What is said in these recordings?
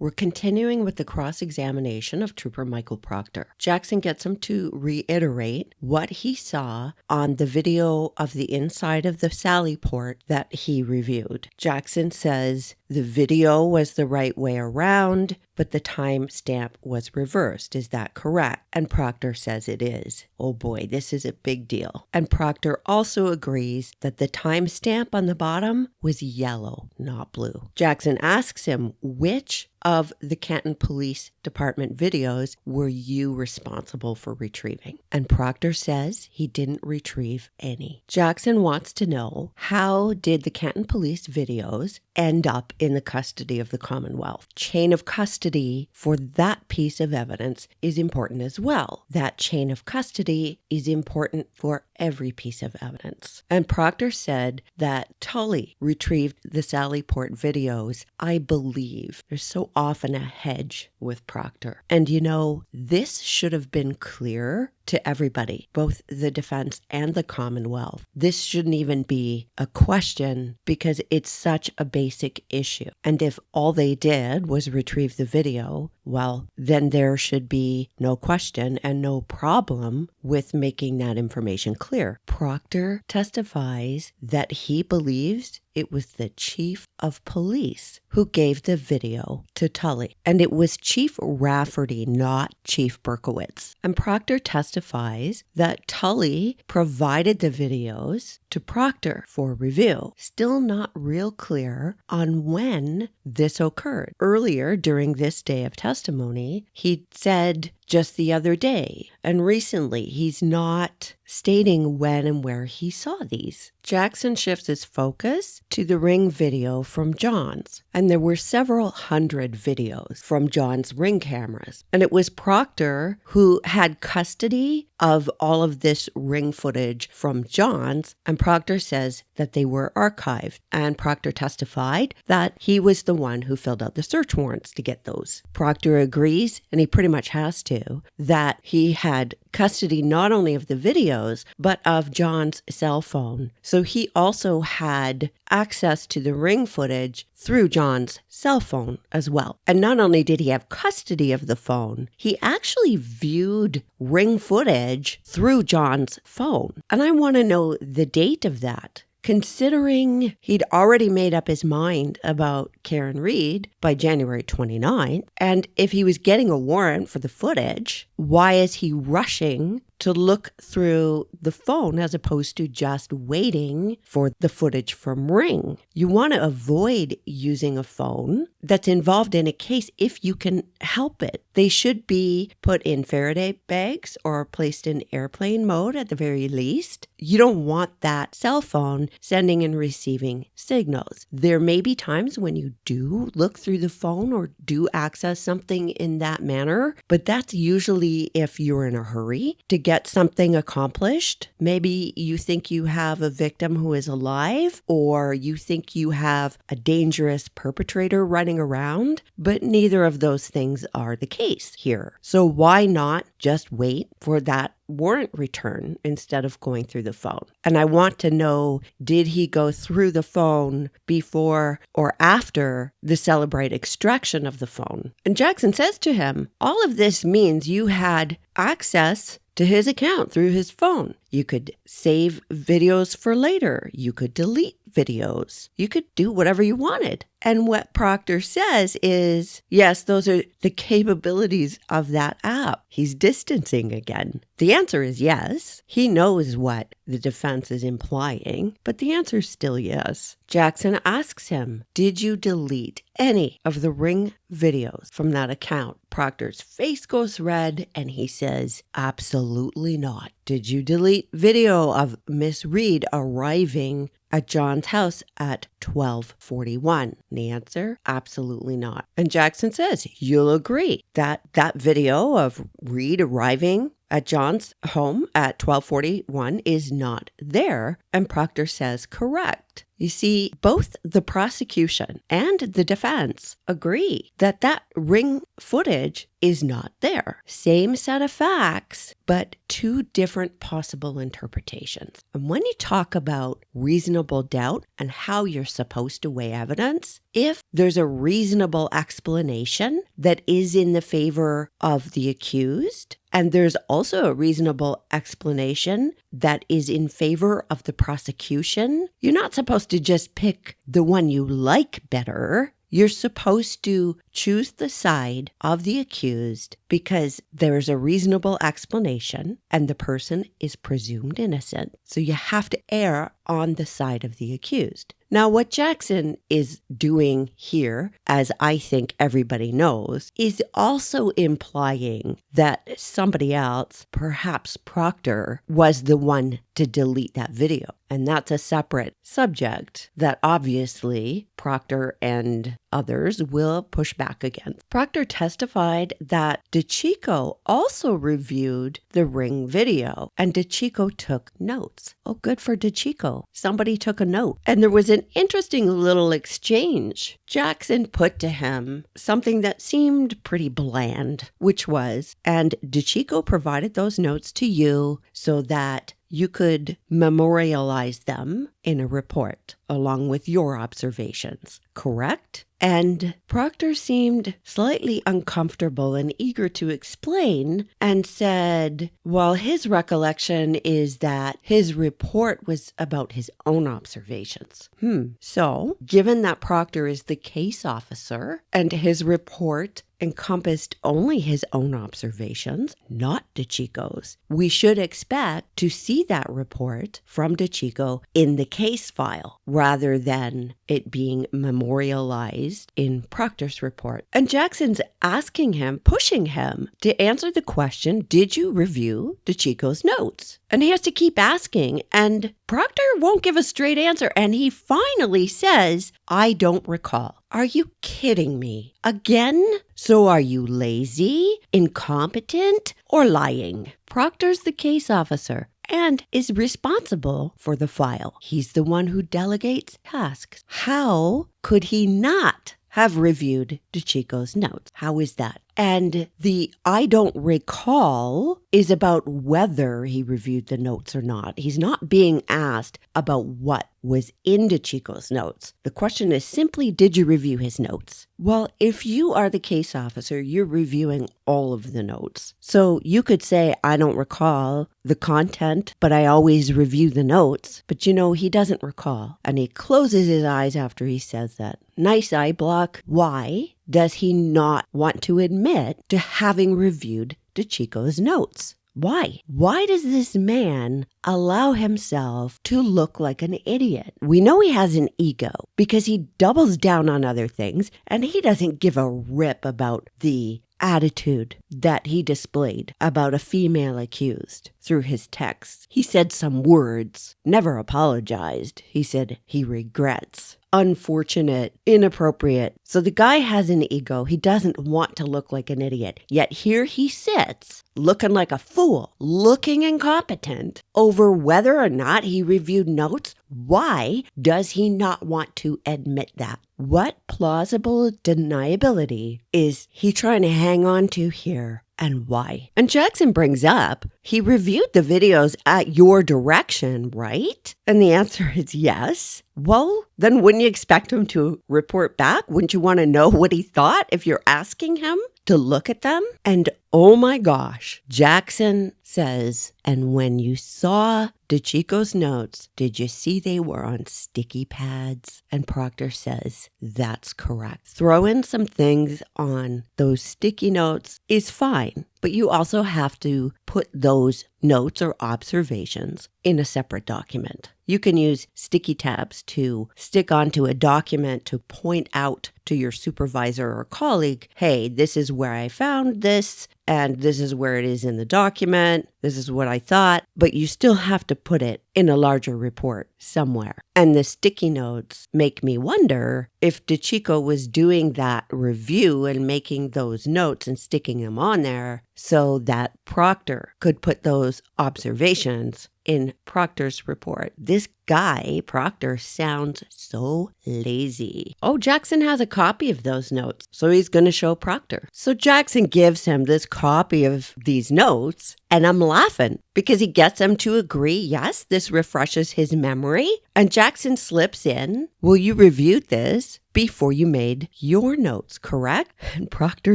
We're continuing with the cross-examination of Trooper Michael Proctor. Jackson gets him to reiterate what he saw on the video of the inside of the Sally port that he reviewed. Jackson says the video was the right way around, but the time stamp was reversed. Is that correct? And Proctor says it is. Oh boy, this is a big deal. And Proctor also agrees that the time stamp on the bottom was yellow, not blue. Jackson asks him, which of the Canton Police Department videos were you responsible for retrieving? And Proctor says he didn't retrieve any. Jackson wants to know, how did the Canton Police videos end up in the custody of the Commonwealth? Chain of custody for that piece of evidence is important as well. That chain of custody is important for every piece of evidence. And Proctor said that Tully retrieved the Sallyport videos. I believe there's so often a hedge with Proctor. And you know, this should have been clear to everybody, both the defense and the Commonwealth. This shouldn't even be a question because it's such a basic issue. And if all they did was retrieve the video, well, then there should be no question and no problem with making that information clear. Proctor testifies that he believes it was the chief of police who gave the video to Tully. And it was Chief Rafferty, not Chief Berkowitz. And Proctor testifies that Tully provided the videos to Proctor for review. Still not real clear on when this occurred. Earlier during this day of testimony, he said just the other day, and recently he's not stating when and where he saw these. Jackson shifts his focus to the ring video from John's, and there were several hundred videos from John's ring cameras. And it was Proctor who had custody of all of this ring footage from John's, and Proctor says that they were archived. And Proctor testified that he was the one who filled out the search warrants to get those. Proctor agrees, and he pretty much has to, that he had custody not only of the videos, but of John's cell phone. So he also had access to the ring footage through John's cell phone as well. And not only did he have custody of the phone, he actually viewed ring footage through John's phone. And I want to know the date of that, considering he'd already made up his mind about Karen Reed by January 29th. And if he was getting a warrant for the footage, why is he rushing to look through the phone as opposed to just waiting for the footage from Ring? You want to avoid using a phone that's involved in a case if you can help it. They should be put in Faraday bags or placed in airplane mode at the very least. You don't want that cell phone sending and receiving signals. There may be times when you do look through the phone or do access something in that manner, but that's usually if you're in a hurry to get something accomplished. Maybe you think you have a victim who is alive, or you think you have a dangerous perpetrator running around, but neither of those things are the case here. So why not just wait for that warrant return instead of going through the phone? And I want to know, did he go through the phone before or after the Celebrate extraction of the phone? And Jackson says to him, all of this means you had access to his account through his phone. You could save videos for later. You could delete videos. You could do whatever you wanted. And what Proctor says is, yes, those are the capabilities of that app. He's distancing again. The answer is yes. He knows what the defense is implying, but the answer is still yes. Jackson asks him, did you delete any of the Ring videos from that account? Proctor's face goes red and he says, absolutely not. Did you delete video of Miss Reed arriving at John's house at 12:41? The answer, absolutely not. And Jackson says, you'll agree that that video of Reed arriving at John's home at 1241 is not there. And Proctor says, correct. You see, both the prosecution and the defense agree that that ring footage is not there. Same set of facts, but two different possible interpretations. And when you talk about reasonable doubt and how you're supposed to weigh evidence, if there's a reasonable explanation that is in the favor of the accused, and there's also a reasonable explanation that is in favor of the prosecution, you're not supposed to just pick the one you like better. You're supposed to choose the side of the accused because there's a reasonable explanation and the person is presumed innocent. So you have to err on the side of the accused. Now, what Jackson is doing here, as I think everybody knows, is also implying that somebody else, perhaps Proctor, was the one to delete that video. And that's a separate subject that obviously Proctor and others will push back against. Proctor testified that DeChico also reviewed the ring video and DeChico took notes. Oh, good for DeChico. Somebody took a note. And there was an interesting little exchange. Jackson put to him something that seemed pretty bland, which was, and DeChico provided those notes to you so that you could memorialize them in a report along with your observations, correct? And Proctor seemed slightly uncomfortable and eager to explain and said, well, his recollection is that his report was about his own observations. So, given that Proctor is the case officer and his report encompassed only his own observations, not DeChico's, we should expect to see that report from DeChico in the case file rather than it being memorialized in Proctor's report. And Jackson's asking him, pushing him to answer the question, did you review DeChico's notes? And he has to keep asking, and Proctor won't give a straight answer, and he finally says, I don't recall. Are you kidding me? Again? So are you lazy, incompetent, or lying? Proctor's the case officer and is responsible for the file. He's the one who delegates tasks. How could he not have reviewed DeChico's notes? How is that? And the I don't recall is about whether he reviewed the notes or not. He's not being asked about what was in DeChico's notes. The question is simply, did you review his notes? Well, if you are the case officer, you're reviewing all of the notes. So you could say, I don't recall the content, but I always review the notes. But he doesn't recall. And he closes his eyes after he says that. Nice eye block. Why does he not want to admit to having reviewed DeChico's notes? Why? Why does this man allow himself to look like an idiot? We know he has an ego because he doubles down on other things and he doesn't give a rip about the attitude that he displayed about a female accused through his texts. He said some words, never apologized. He said he regrets. Unfortunate, inappropriate. So the guy has an ego. He doesn't want to look like an idiot. Yet here he sits, looking like a fool, looking incompetent over whether or not he reviewed notes. Why does he not want to admit that? What plausible deniability is he trying to hang on to here? And why? And Jackson brings up, he reviewed the videos at your direction, right? And the answer is yes. Well, then wouldn't you expect him to report back? Wouldn't you want to know what he thought if you're asking him to look at them? And oh my gosh, Jackson says, and when you saw DeChico's notes, did you see they were on sticky pads? And Proctor says, that's correct. Throw in some things on those sticky notes is fine, but you also have to put those notes or observations in a separate document. You can use sticky tabs to stick onto a document to point out to your supervisor or colleague, hey, this is where I found this, and this is where it is in the document. This is what I thought, but you still have to put it in a larger report somewhere. And the sticky notes make me wonder if DeChico was doing that review and making those notes and sticking them on there so that Proctor could put those observations in Proctor's report. This guy, Proctor, sounds so lazy. Oh, Jackson has a copy of those notes, so he's going to show Proctor. So Jackson gives him this copy of these notes, and I'm laughing because he gets him to agree, yes, this refreshes his memory. And Jackson slips in, well, you reviewed this before you made your notes, correct? And Proctor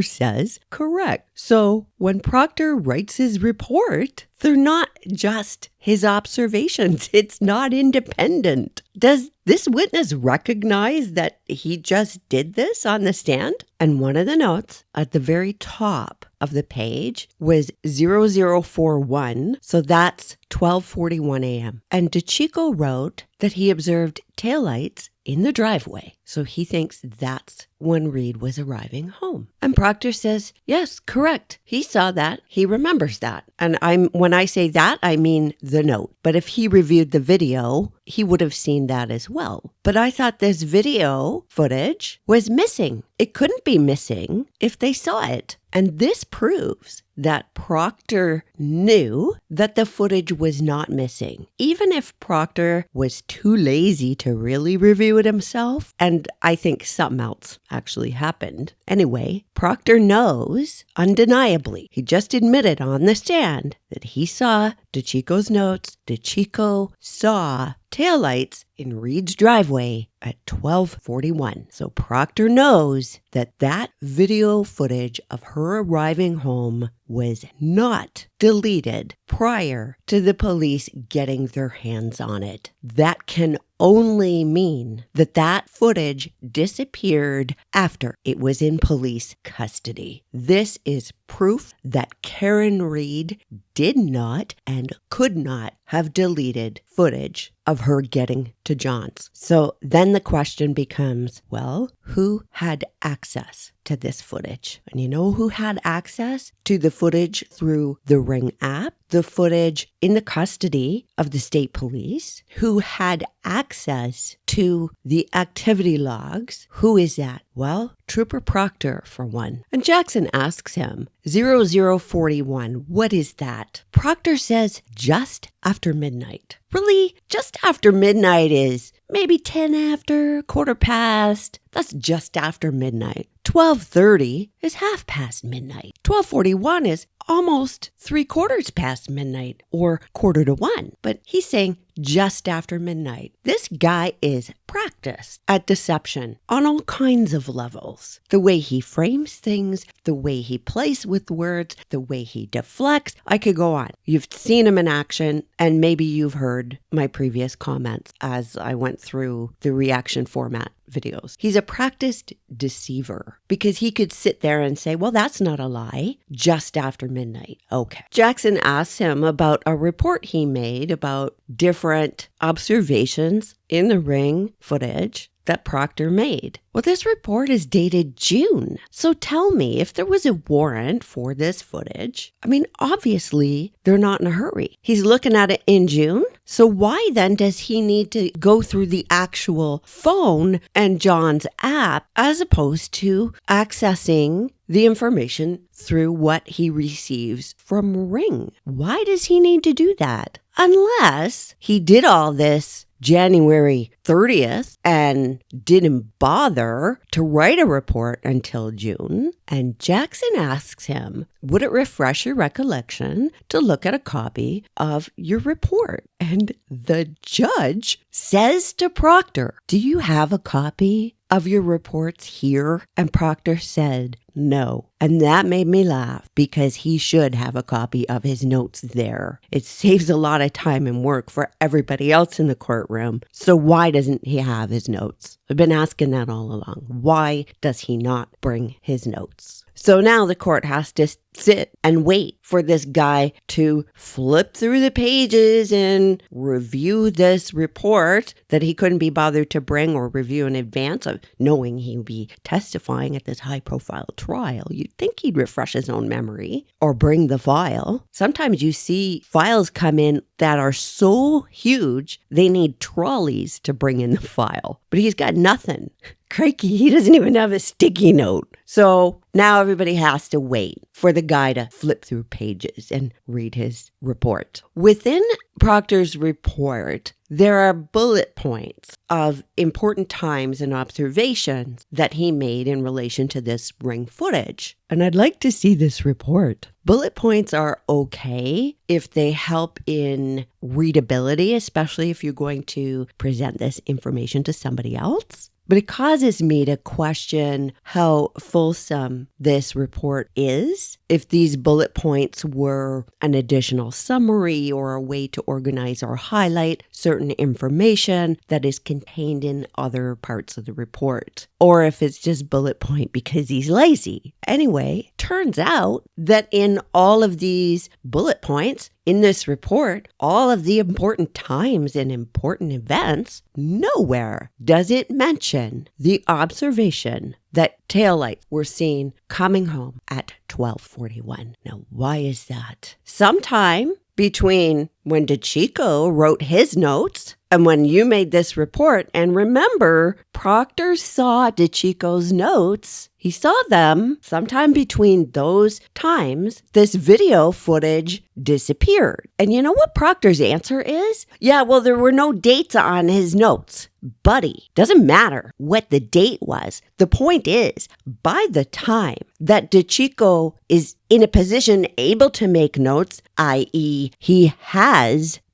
says, correct. So when Proctor writes his report, they're not just his observations. It's not independent. Does this witness recognize that he just did this on the stand? And one of the notes at the very top of the page was 0041. So that's 12:41 a.m. And DeChico wrote that he observed taillights in the driveway. So he thinks that's when Reed was arriving home. And Proctor says, yes, correct. He saw that. He remembers that. And when I say that, I mean the note. But if he reviewed the video, he would have seen that as well. But I thought this video footage was missing. It couldn't be missing if they saw it. And this proves that Proctor knew that the footage was not missing. Even if Proctor was too lazy to really review it himself, and I think something else actually happened. Anyway, Proctor knows, undeniably, he just admitted on the stand that he saw DeChico's notes. DeChico saw taillights in Reed's driveway at 12:41. So Proctor knows that that video footage of her arriving home was not deleted prior to the police getting their hands on it. That can only mean that that footage disappeared after it was in police custody. This is proof that Karen Reed did not and could not have deleted footage of her getting to John's. So then the question becomes, well, who had access to this footage? And you know who had access to the footage through the Ring app? The footage in the custody of the state police? Who had access to the activity logs? Who is that? Well, Trooper Proctor, for one. And Jackson asks him, 0041, what is that? Proctor says, just after midnight. Really, just after midnight is maybe 10 after, quarter past. That's just after midnight. 12:30 is half past midnight. 12:41 is almost 3/4 past midnight, or 1:45. But he's saying just after midnight. This guy is practiced at deception on all kinds of levels. The way he frames things, the way he plays with words, the way he deflects. I could go on. You've seen him in action, and maybe you've heard my previous comments as I went through the reaction format videos. He's a practiced deceiver because he could sit there and say, well, that's not a lie, just after midnight. Okay. Jackson asks him about a report he made about different observations in the Ring footage that Proctor made. Well, this report is dated June. So tell me, if there was a warrant for this footage, I mean, obviously they're not in a hurry. He's looking at it in June. So why then does he need to go through the actual phone and John's app as opposed to accessing the information through what he receives from Ring? Why does he need to do that? Unless he did all this January 30th and didn't bother to write a report until June. And Jackson asks him, would it refresh your recollection to look at a copy of your report? And the judge says to Proctor, do you have a copy of your reports here? And Proctor said, no. And that made me laugh because he should have a copy of his notes there. It saves a lot of time and work for everybody else in the courtroom. So why doesn't he have his notes? I've been asking that all along. Why does he not bring his notes? So now the court has to sit and wait for this guy to flip through the pages and review this report that he couldn't be bothered to bring or review in advance of knowing he would be testifying at this high-profile trial. You'd think he'd refresh his own memory or bring the file. Sometimes you see files come in that are so huge, they need trolleys to bring in the file. But he's got nothing. Crikey, he doesn't even have a sticky note. So now everybody has to wait for the guy to flip through pages and read his report. Within Proctor's report, there are bullet points of important times and observations that he made in relation to this ring footage. And I'd like to see this report. Bullet points are okay if they help in readability, especially if you're going to present this information to somebody else. But it causes me to question how fulsome this report is. If these bullet points were an additional summary or a way to organize or highlight certain information that is contained in other parts of the report, or if it's just bullet point because he's lazy. Anyway, turns out that in all of these bullet points in this report, all of the important times and important events, nowhere does it mention the observation that taillights were seen coming home at 12:41. Now, why is that? Sometime between when DeChico wrote his notes and when you made this report, and remember, Proctor saw DeChico's notes. He saw them sometime between those times. This video footage disappeared. And you know what Proctor's answer is? Yeah, well, there were no dates on his notes. Buddy, doesn't matter what the date was. The point is, by the time that DeChico is in a position able to make notes, i.e.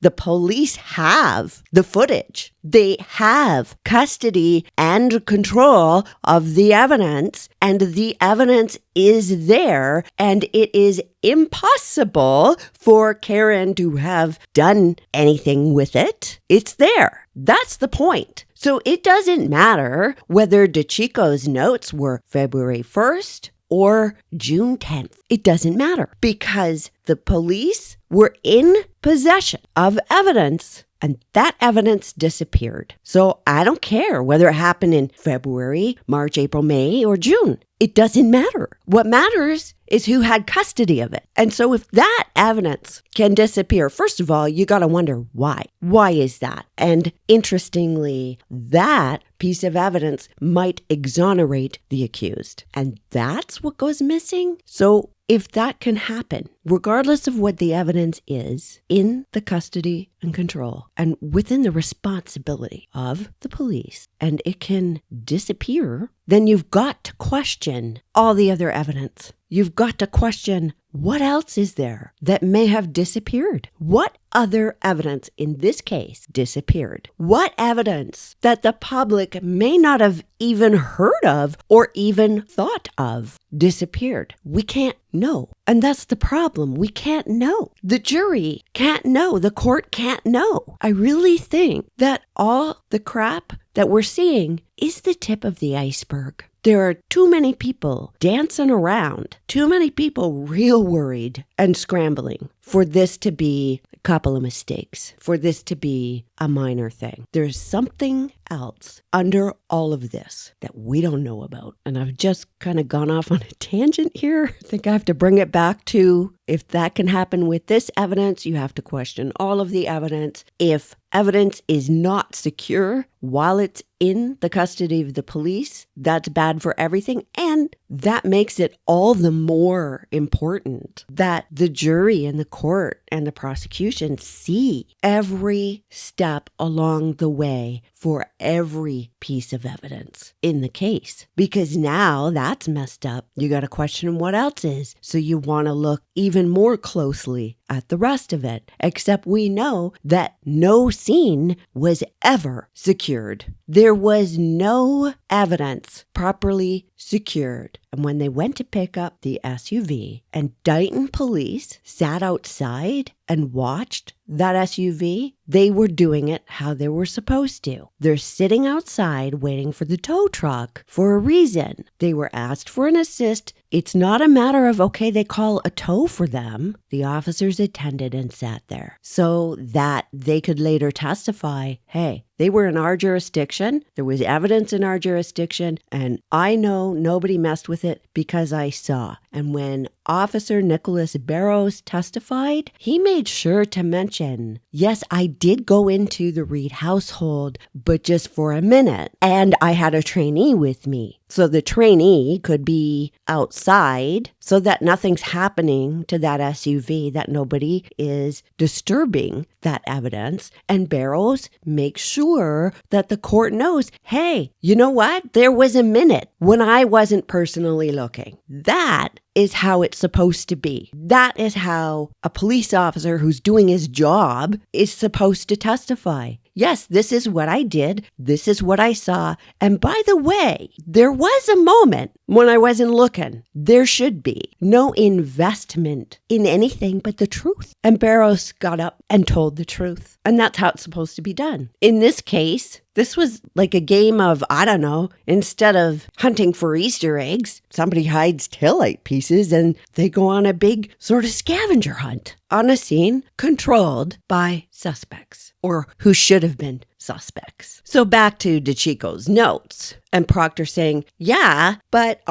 the police have the footage. They have custody and control of the evidence, and the evidence is there, and it is impossible for Karen to have done anything with it. It's there. That's the point. So it doesn't matter whether DeChico's notes were February 1st or June 10th. It doesn't matter because the police were in possession of evidence and that evidence disappeared. So I don't care whether it happened in February, March, April, May, or June. It doesn't matter. What matters is who had custody of it. And so if that evidence can disappear, first of all, you got to wonder why. Why is that? And interestingly, that piece of evidence might exonerate the accused. And that's what goes missing. So if that can happen, regardless of what the evidence is, in the custody and control and within the responsibility of the police, and it can disappear, then you've got to question all the other evidence. You've got to question what else is there that may have disappeared? What other evidence in this case disappeared? What evidence that the public may not have even heard of or even thought of disappeared? We can't know. And that's the problem. We can't know. The jury can't know. The court can't know. I really think that all the crap that we're seeing is the tip of the iceberg. There are too many people dancing around, too many people real worried and scrambling for this to be a couple of mistakes, for this to be a minor thing. There's something else under all of this that we don't know about. And I've just kind of gone off on a tangent here. I think I have to bring it back to, if that can happen with this evidence, you have to question all of the evidence. If evidence is not secure while it's in the custody of the police, that's bad for everything. And that makes it all the more important that the jury and the court and the prosecution see every step along the way for every piece of evidence in the case. Because now that's messed up. You got to question what else is. So you want to look even more closely at the rest of it. Except we know that no scene was ever secured. There was no evidence properly secured. And when they went to pick up the SUV and Dighton police sat outside and watched that SUV, they were doing it how they were supposed to. They're sitting outside waiting for the tow truck for a reason. They were asked for an assist. It's not a matter of, okay, they call a tow for them. The officers attended and sat there so that they could later testify, hey, they were in our jurisdiction. There was evidence in our jurisdiction, and I know nobody messed with it because I saw. And when Officer Nicholas Barrows testified, he made sure to mention, yes, I did go into the Reed household, but just for a minute. And I had a trainee with me. So the trainee could be outside so that nothing's happening to that SUV, that nobody is disturbing that evidence. And Barrows makes sure that the court knows, hey, you know what? There was a minute when I wasn't personally looking. That is how it's supposed to be. That is how a police officer who's doing his job is supposed to testify. Yes, this is what I did. This is what I saw. And by the way, there was a moment when I wasn't looking. There should be no investment in anything but the truth. And Barrows got up and told the truth. And that's how it's supposed to be done. In this case, this was like a game of, I don't know, instead of hunting for Easter eggs, somebody hides taillight pieces and they go on a big sort of scavenger hunt on a scene controlled by suspects, or who should have been suspects. So back to DeChico's notes. And Proctor saying, yeah, but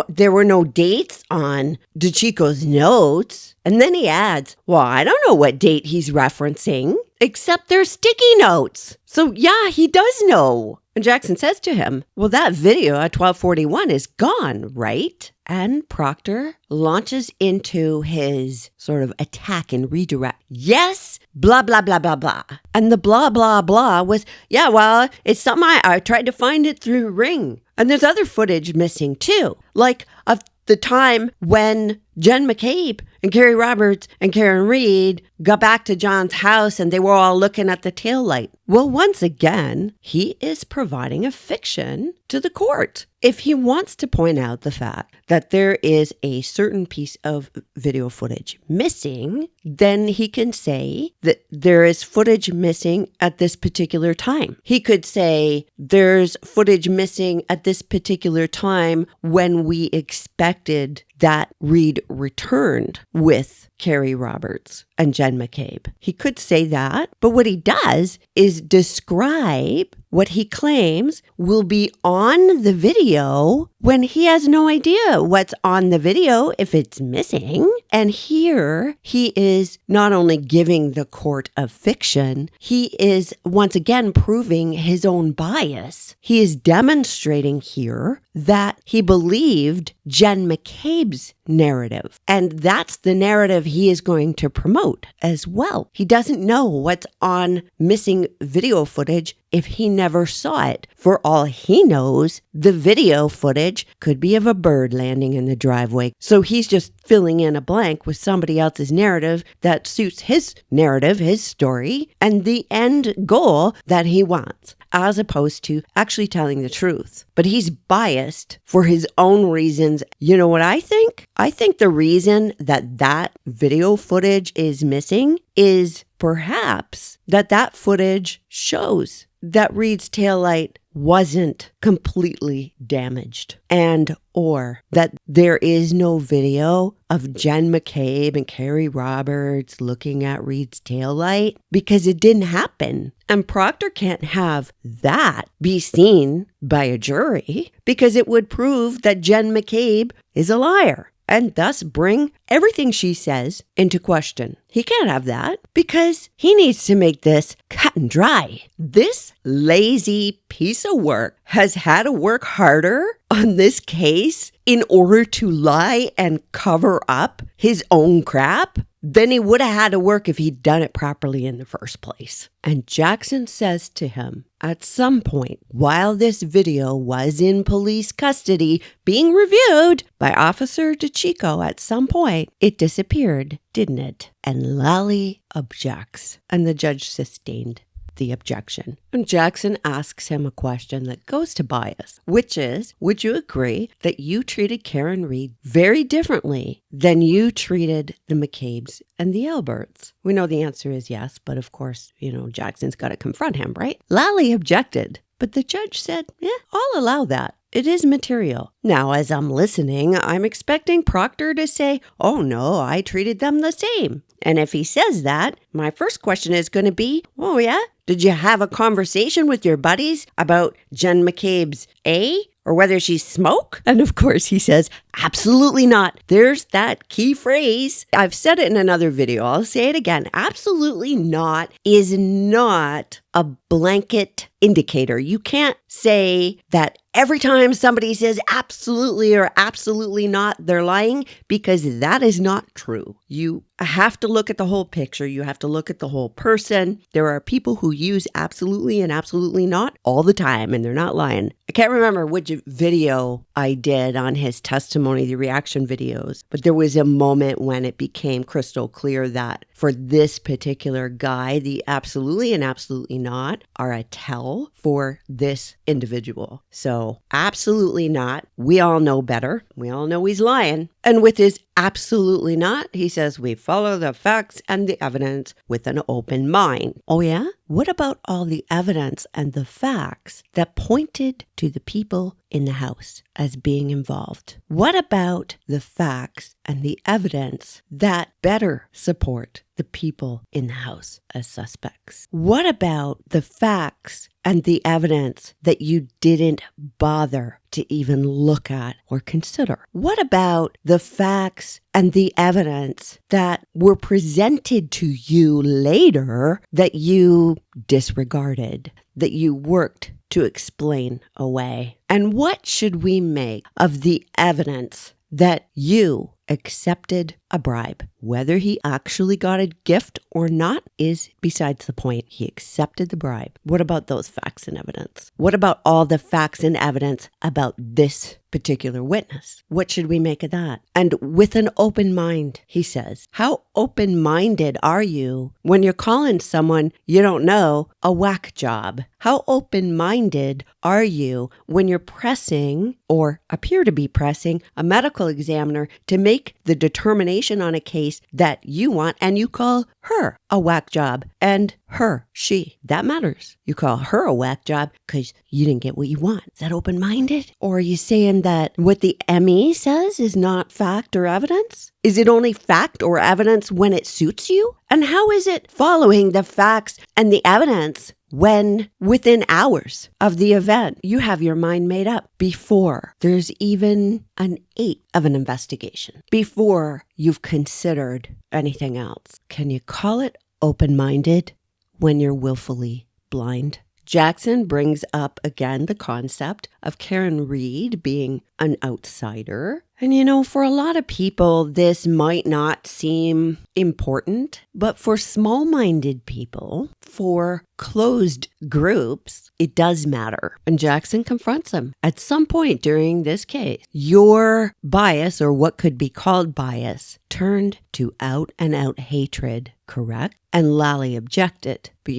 there were no dates on DeChico's notes. And then he adds, well, I don't know what date he's referencing, except they're sticky notes. So yeah, he does know. And Jackson says to him, well, that video at 12:41 is gone, right? And Proctor launches into his sort of attack and redirect. Yes, blah, blah, blah, blah, blah. And the blah, blah, blah was, yeah, well, it's something I tried to find it through Ring. And there's other footage missing too. Like of the time when Jen McCabe and Carrie Roberts and Karen Reed got back to John's house and they were all looking at the taillight. Well, once again, he is providing a fiction to the court. If he wants to point out the fact that there is a certain piece of video footage missing, then he can say that there is footage missing at this particular time. He could say there's footage missing at this particular time when we expected that Reed returned with Carrie Roberts and Jen McCabe. He could say that, but what he does is describe what he claims will be on the video when he has no idea what's on the video if it's missing. And here he is not only giving the court a fiction, he is once again proving his own bias. He is demonstrating here that he believed Jen McCabe's narrative. And that's the narrative he is going to promote as well. He doesn't know what's on missing video footage if he never saw it. For all he knows, the video footage could be of a bird landing in the driveway. So he's just filling in a blank with somebody else's narrative that suits his narrative, his story, and the end goal that he wants, as opposed to actually telling the truth. But he's biased for his own reasons. You know what I think? I think the reason that video footage is missing is perhaps that footage shows that Reed's taillight wasn't completely damaged, and or that there is no video of Jen McCabe and Carrie Roberts looking at Reed's taillight because it didn't happen. And Proctor can't have that be seen by a jury because it would prove that Jen McCabe is a liar and thus bring everything she says into question. He can't have that because he needs to make this cut and dry. This lazy piece of work has had to work harder on this case in order to lie and cover up his own crap than he would have had to work if he'd done it properly in the first place. And Jackson says to him, at some point, while this video was in police custody being reviewed by Officer DeChico, at some point, it disappeared, didn't it? And Lally objects, and the judge sustained the objection. And Jackson asks him a question that goes to bias, which is, would you agree that you treated Karen Reed very differently than you treated the McCabe's and the Alberts? We know the answer is yes, but of course, Jackson's got to confront him, right? Lally objected, but the judge said, I'll allow that. It is material. Now, as I'm listening, I'm expecting Proctor to say, oh no, I treated them the same. And if he says that, my first question is going to be, oh yeah? Did you have a conversation with your buddies about Jen McCabe's A? Or whether she's smoke? And of course he says, absolutely not. There's that key phrase. I've said it in another video. I'll say it again. Absolutely not is not a blanket indicator. You can't say that every time somebody says absolutely or absolutely not, they're lying, because that is not true. You have to look at the whole picture. You have to look at the whole person. There are people who use absolutely and absolutely not all the time, and they're not lying. I can't remember which video I did on his testimony, the reaction videos, but there was a moment when it became crystal clear that for this particular guy, the absolutely and absolutely not are a tell for this individual. So absolutely not. We all know better. We all know he's lying. And with his absolutely not, he says we follow the facts and the evidence with an open mind. Oh yeah? What about all the evidence and the facts that pointed to the people in the house as being involved? What about the facts and the evidence that better support the people in the house as suspects? What about the facts and the evidence that you didn't bother to even look at or consider? What about the facts and the evidence that were presented to you later that you disregarded, that you worked to explain away? And what should we make of the evidence that you accepted a bribe? Whether he actually got a gift or not is besides the point. He accepted the bribe. What about those facts and evidence? What about all the facts and evidence about this particular witness? What should we make of that? And with an open mind, he says, how open-minded are you when you're calling someone you don't know a whack job? How open-minded are you when you're pressing or appear to be pressing a medical examiner to make the determination on a case that you want, and you call her a whack job and her, she, that matters. You call her a whack job because you didn't get what you want. Is that open-minded? Or are you saying that what the ME says is not fact or evidence? Is it only fact or evidence when it suits you? And how is it following the facts and the evidence when within hours of the event, you have your mind made up before there's even an eighth of an investigation, before you've considered anything else? Can you call it open-minded when you're willfully blind? Jackson brings up again the concept of Karen Reed being an outsider. And for a lot of people, this might not seem important, but for small-minded people, for closed groups, it does matter. And Jackson confronts him. At some point during this case, your bias, or what could be called bias, turned to out-and-out hatred, correct? And Lally objected. But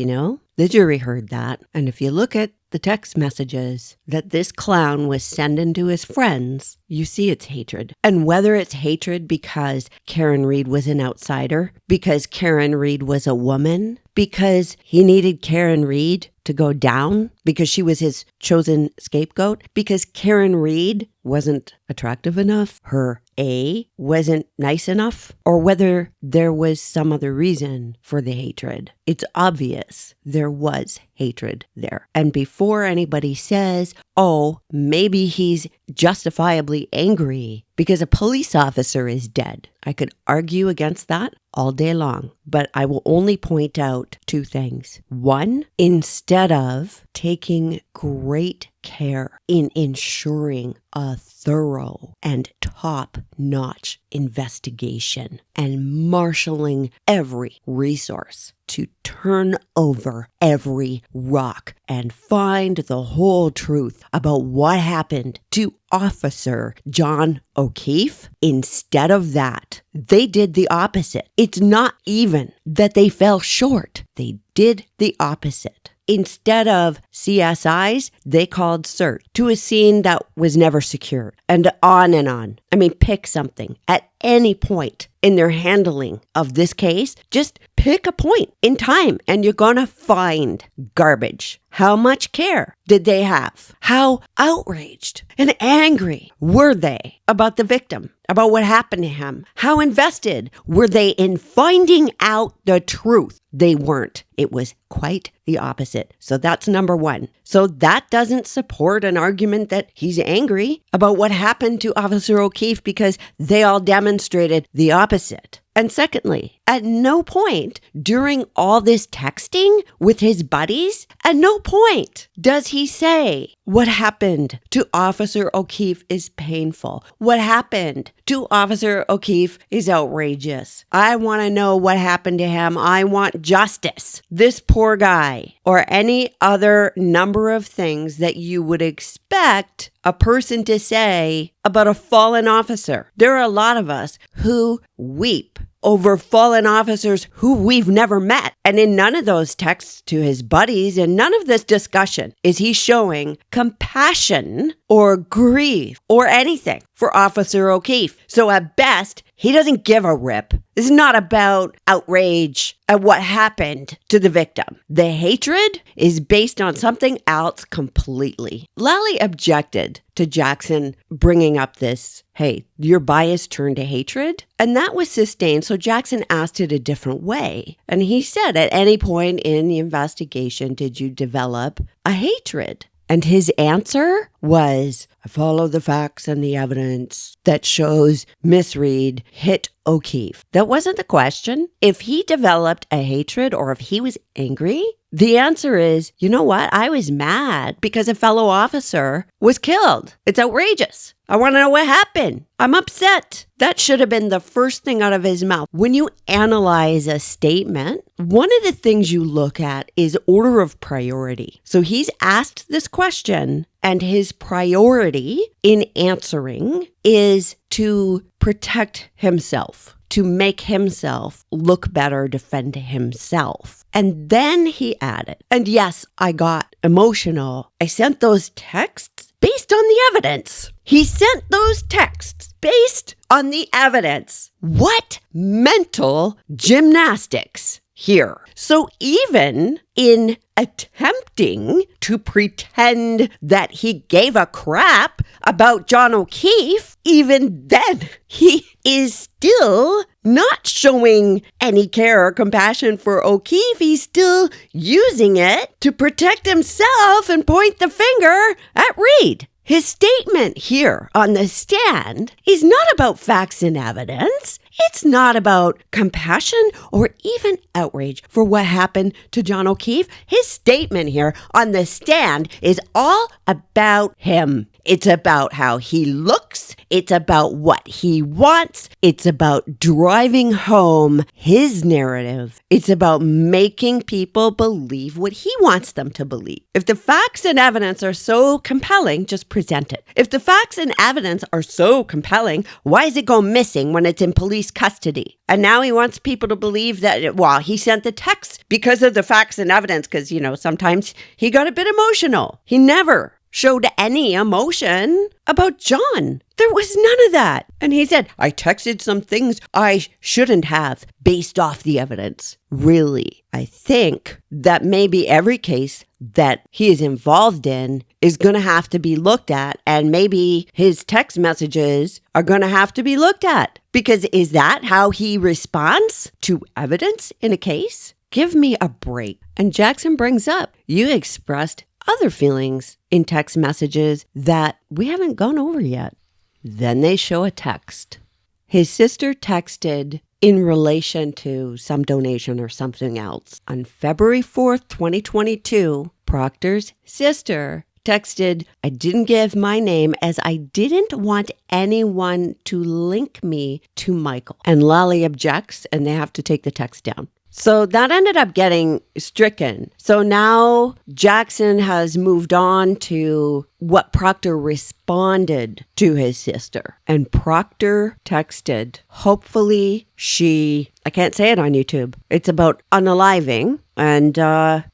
the jury heard that. And if you look at the text messages that this clown was sending to his friends, you see it's hatred. And whether it's hatred because Karen Reed was an outsider, because Karen Reed was a woman, because he needed Karen Reed to go down, because she was his chosen scapegoat, because Karen Reed wasn't attractive enough, her A wasn't nice enough, or whether there was some other reason for the hatred. It's obvious there was hatred there. And before anybody says, oh, maybe he's justifiably angry because a police officer is dead, I could argue against that all day long, but I will only point out two things. One, instead of taking great care in ensuring a thorough and top-notch investigation and marshaling every resource to turn over every rock and find the whole truth about what happened to Officer John O'Keefe, instead of that, they did the opposite. It's not even that they fell short. They did the opposite. instead of CSIs, they called CERT to a scene that was never secured, and on and on. I mean, pick something at any point in their handling of this case. Just pick a point in time and you're going to find garbage. How much care did they have? How outraged and angry were they about the victim, about what happened to him? How invested were they in finding out the truth? They weren't. It was quite the opposite. So that's number one. So that doesn't support an argument that he's angry about what happened to Officer O'Keefe, because they all demonstrated the opposite. And secondly, at no point during all this texting with his buddies, at no point does he say what happened to Officer O'Keefe is painful. What happened to Officer O'Keefe is outrageous. I want to know what happened to him. I want justice. This poor guy, or any other number of things that you would expect a person to say about a fallen officer. There are a lot of us who weep over fallen officers who we've never met. And in none of those texts to his buddies and none of this discussion is he showing compassion or grief or anything for Officer O'Keefe. So at best, he doesn't give a rip. This is not about outrage at what happened to the victim. The hatred is based on something else completely. Lally objected to Jackson bringing up this, hey, your bias turned to hatred. And that was sustained. So Jackson asked it a different way. And he said, at any point in the investigation, did you develop a hatred? And his answer was, I follow the facts and the evidence that shows Miss Reed hit O'Keefe. That wasn't the question. If he developed a hatred or if he was angry, the answer is, you know what? I was mad because a fellow officer was killed. It's outrageous. I want to know what happened. I'm upset. That should have been the first thing out of his mouth. When you analyze a statement, one of the things you look at is order of priority. So he's asked this question, and his priority in answering is to protect himself, to make himself look better, defend himself. And then he added, and yes, I got emotional. I sent those texts based on the evidence. He sent those texts based on the evidence. What mental gymnastics here. So even in attempting to pretend that he gave a crap about John O'Keefe, even then he is still not showing any care or compassion for O'Keefe. He's still using it to protect himself and point the finger at Reed. His statement here on the stand is not about facts and evidence. It's not about compassion or even outrage for what happened to John O'Keefe. His statement here on the stand is all about him. It's about how he looks. It's about what he wants. It's about driving home his narrative. It's about making people believe what he wants them to believe. If the facts and evidence are so compelling, just present it. If the facts and evidence are so compelling, why does it go missing when it's in police custody? And now he wants people to believe that, well, he sent the text because of the facts and evidence, because, sometimes he got a bit emotional. He never showed any emotion about John. There was none of that. And he said, I texted some things I shouldn't have based off the evidence. Really, I think that maybe every case that he is involved in is going to have to be looked at, and maybe his text messages are going to have to be looked at. Because is that how he responds to evidence in a case? Give me a break. And Jackson brings up, you expressed other feelings in text messages that we haven't gone over yet. Then they show a text. His sister texted in relation to some donation or something else. On February 4th, 2022, Proctor's sister texted, I didn't give my name as I didn't want anyone to link me to Michael. And Lally objects and they have to take the text down. So that ended up getting stricken. So now Jackson has moved on to what Proctor responded to his sister. And Proctor texted, hopefully I can't say it on YouTube. It's about unaliving and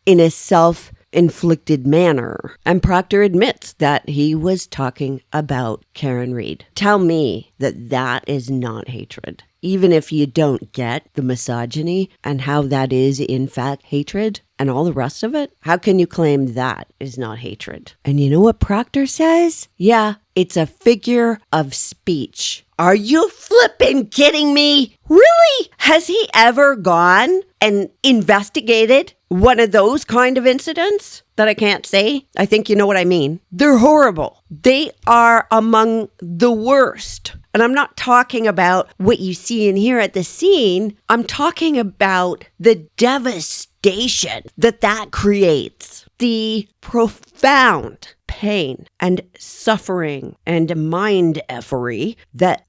in a self-inflicted manner. And Proctor admits that he was talking about Karen Reed. Tell me that that is not hatred. Even if you don't get the misogyny and how that is in fact hatred and all the rest of it, how can you claim that is not hatred? And you know what Proctor says? Yeah, it's a figure of speech. Are you flippin' kidding me? Really? Has he ever gone and investigated one of those kind of incidents that I can't say? I think you know what I mean. They're horrible. They are among the worst. And I'm not talking about what you see and hear at the scene. I'm talking about the devastation that creates. The profound pain and suffering and mind effery that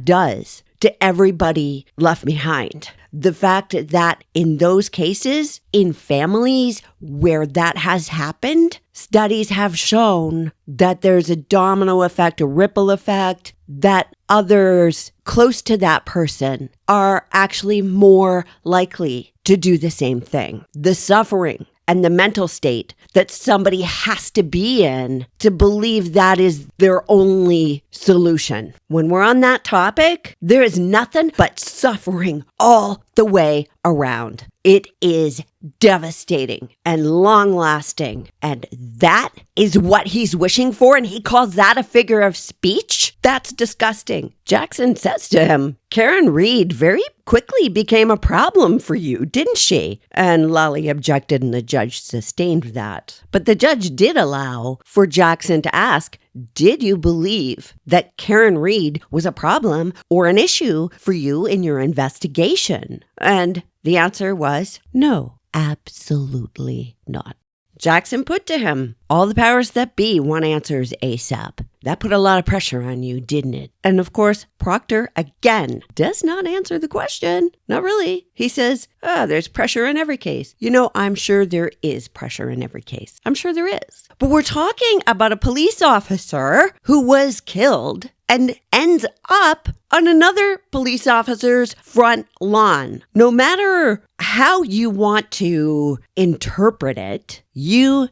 does to everybody left behind. The fact that in those cases, in families where that has happened, studies have shown that there's a domino effect, a ripple effect, that others close to that person are actually more likely to do the same thing. The suffering and the mental state that somebody has to be in to believe that is their only solution. When we're on that topic, there is nothing but suffering all the way around. It is devastating and long-lasting. And that is what he's wishing for, and he calls that a figure of speech? That's disgusting. Jackson says to him, Karen Reed very quickly became a problem for you, didn't she? And Lally objected, and the judge sustained that. But the judge did allow for Jackson to ask, did you believe that Karen Reed was a problem or an issue for you in your investigation? And the answer was no, absolutely not. Jackson put to him, all the powers that be want answers ASAP. That put a lot of pressure on you, didn't it? And of course, Proctor, again, does not answer the question. Not really. He says, there's pressure in every case. You know, I'm sure there is pressure in every case. I'm sure there is. But we're talking about a police officer who was killed and ends up on another police officer's front lawn. No matter how you want to interpret it, you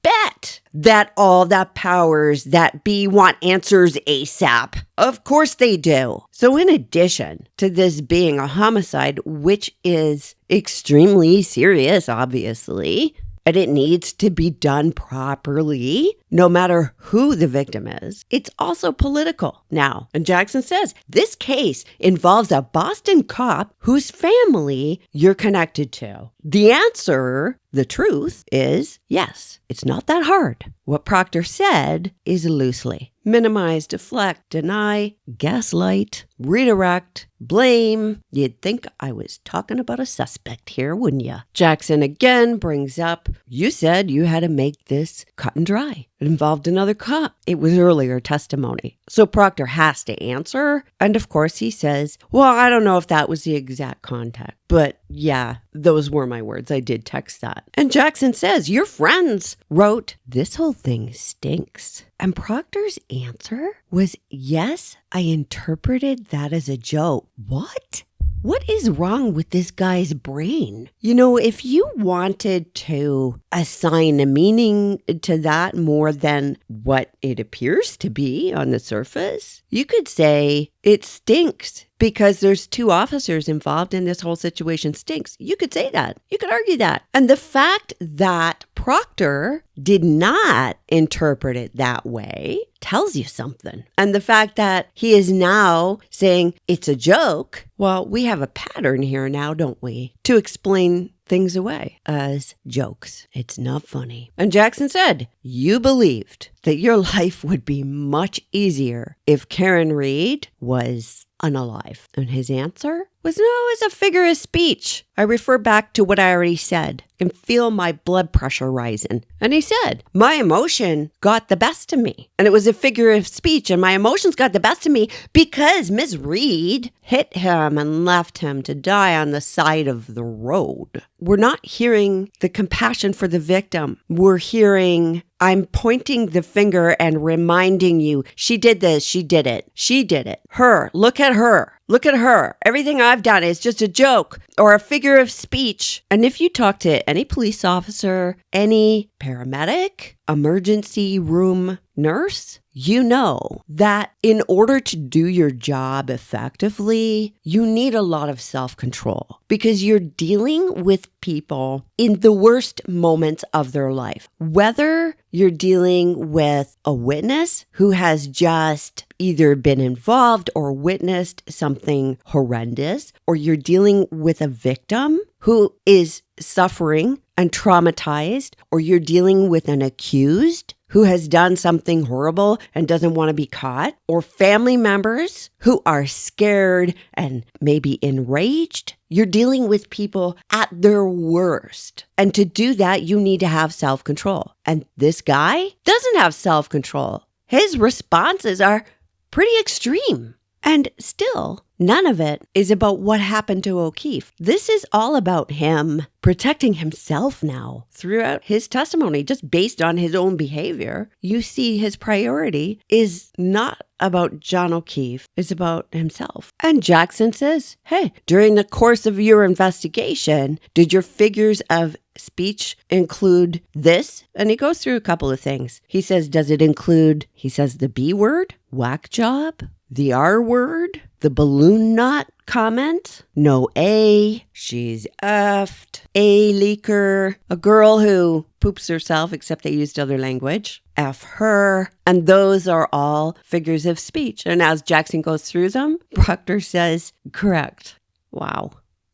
bet that all the powers that be want answers ASAP. Of course they do. So in addition to this being a homicide, which is extremely serious, obviously, and it needs to be done properly, no matter who the victim is, it's also political now. And Jackson says, this case involves a Boston cop whose family you're connected to. The answer, the truth, is yes, it's not that hard. What Proctor said is loosely minimize, deflect, deny, gaslight, redirect, blame. You'd think I was talking about a suspect here, wouldn't you? Jackson again brings up, you said you had to make this cut and dry. It involved another cop. It was earlier testimony. So Proctor has to answer. And of course he says, well, I don't know if that was the exact context. But yeah, those were my words. I did text that. And Jackson says, your friends wrote, this whole thing stinks. And Proctor's answer was, yes, I interpreted that as a joke. What? What is wrong with this guy's brain? You know, if you wanted to assign a meaning to that more than what it appears to be on the surface, you could say it stinks because there's two officers involved and this whole situation stinks. You could say that. You could argue that. And the fact that Proctor did not interpret it that way tells you something. And the fact that he is now saying it's a joke, well, we have a pattern here now, don't we? To explain things away as jokes. It's not funny. And Jackson said, you believed that your life would be much easier if Karen Reed was unalive. And his answer was, no, it's a figure of speech. I refer back to what I already said and feel my blood pressure rising. And he said, my emotion got the best of me. And it was a figure of speech, and my emotions got the best of me because Miss Reed hit him and left him to die on the side of the road. we're not hearing the compassion for the victim. We're hearing, I'm pointing the finger and reminding you, she did this, she did it, she did it. Her, look at her. Look at her. Everything I've done is just a joke or a figure of speech. And if you talk to any police officer, any paramedic, emergency room nurse, you know that in order to do your job effectively, you need a lot of self-control because you're dealing with people in the worst moments of their life. Whether you're dealing with a witness who has just either been involved or witnessed something horrendous, or you're dealing with a victim who is suffering and traumatized, or you're dealing with an accused who has done something horrible and doesn't want to be caught, or family members who are scared and maybe enraged. You're dealing with people at their worst. And to do that, you need to have self-control. And this guy doesn't have self-control. His responses are pretty extreme. And still, none of it is about what happened to O'Keefe. This is all about him protecting himself now throughout his testimony, just based on his own behavior. You see his priority is not about John O'Keefe, it's about himself. And Jackson says, hey, during the course of your investigation, did your figures of speech include this? And he goes through a couple of things. He says, does it include, he says, the B word, whack job, the R word, the balloon knot comment, no A, she's effed, A leaker, a girl who poops herself, except they used other language, F her, and those are all figures of speech. And as Jackson goes through them, Proctor says, correct. Wow.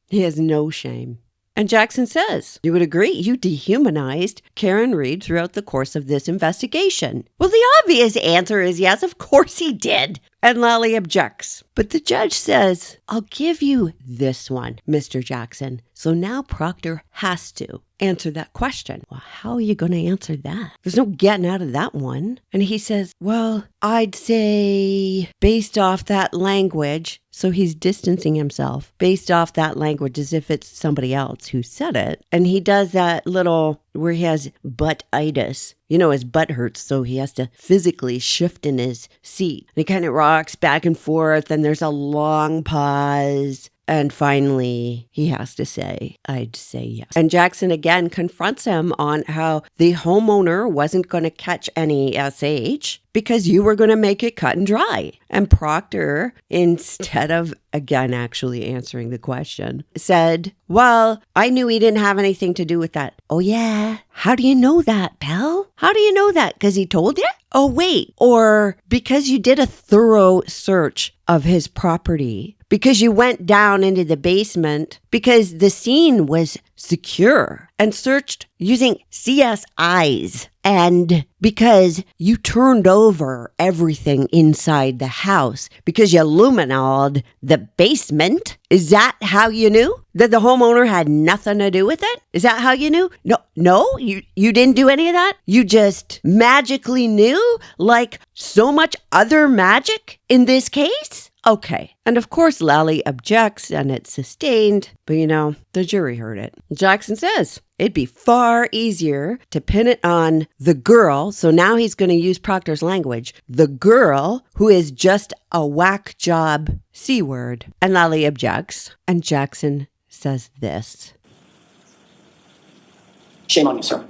He has no shame. And Jackson says, you would agree you dehumanized Karen Reed throughout the course of this investigation. Well, the obvious answer is yes, of course he did. And Lally objects. But the judge says, I'll give you this one, Mr. Jackson. So now Proctor has to answer that question. Well, how are you going to answer that? There's no getting out of that one. And he says, well, I'd say based off that language. So he's distancing himself based off that language as if it's somebody else who said it. And he does that little where he has butt-itis. You know, his butt hurts, so he has to physically shift in his seat. And he kind of rocks back and forth, and there's a long pause. And finally, he has to say, I'd say yes. And Jackson again confronts him on how the homeowner wasn't going to catch any SH because you were going to make it cut and dry. And Proctor, instead of, again, actually answering the question, said, well, I knew he didn't have anything to do with that. Oh, yeah? How do you know that, pal? How do you know that? Because he told you? Oh, wait. Or because you did a thorough search of his property, because you went down into the basement, because the scene was secure and searched using CSIs, and because you turned over everything inside the house, because you luminoled the basement. Is that how you knew that the homeowner had nothing to do with it? Is that how you knew? No, you didn't do any of that? You just magically knew, like so much other magic in this case? Okay. And of course, Lally objects and it's sustained, but you know, the jury heard it. Jackson says it'd be far easier to pin it on the girl. So now he's going to use Proctor's language. The girl who is just a whack job C word. And Lally objects. And Jackson says this. Shame on you, sir.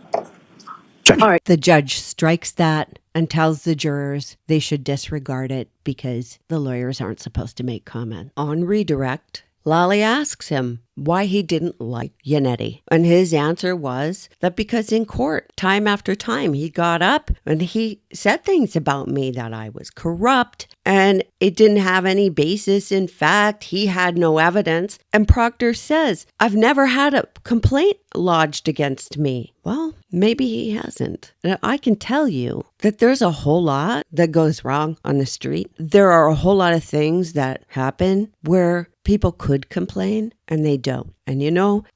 All right. The judge strikes that and tells the jurors they should disregard it because the lawyers aren't supposed to make comment. On redirect, Lally asks him why he didn't like Yannetti. And his answer was that because in court, time after time, he got up and he said things about me that I was corrupt and it didn't have any basis. In fact, he had no evidence. And Proctor says, I've never had a complaint lodged against me. Well, maybe he hasn't. Now, I can tell you that there's a whole lot that goes wrong on the street. There are a whole lot of things that happen where people could complain and they don't. And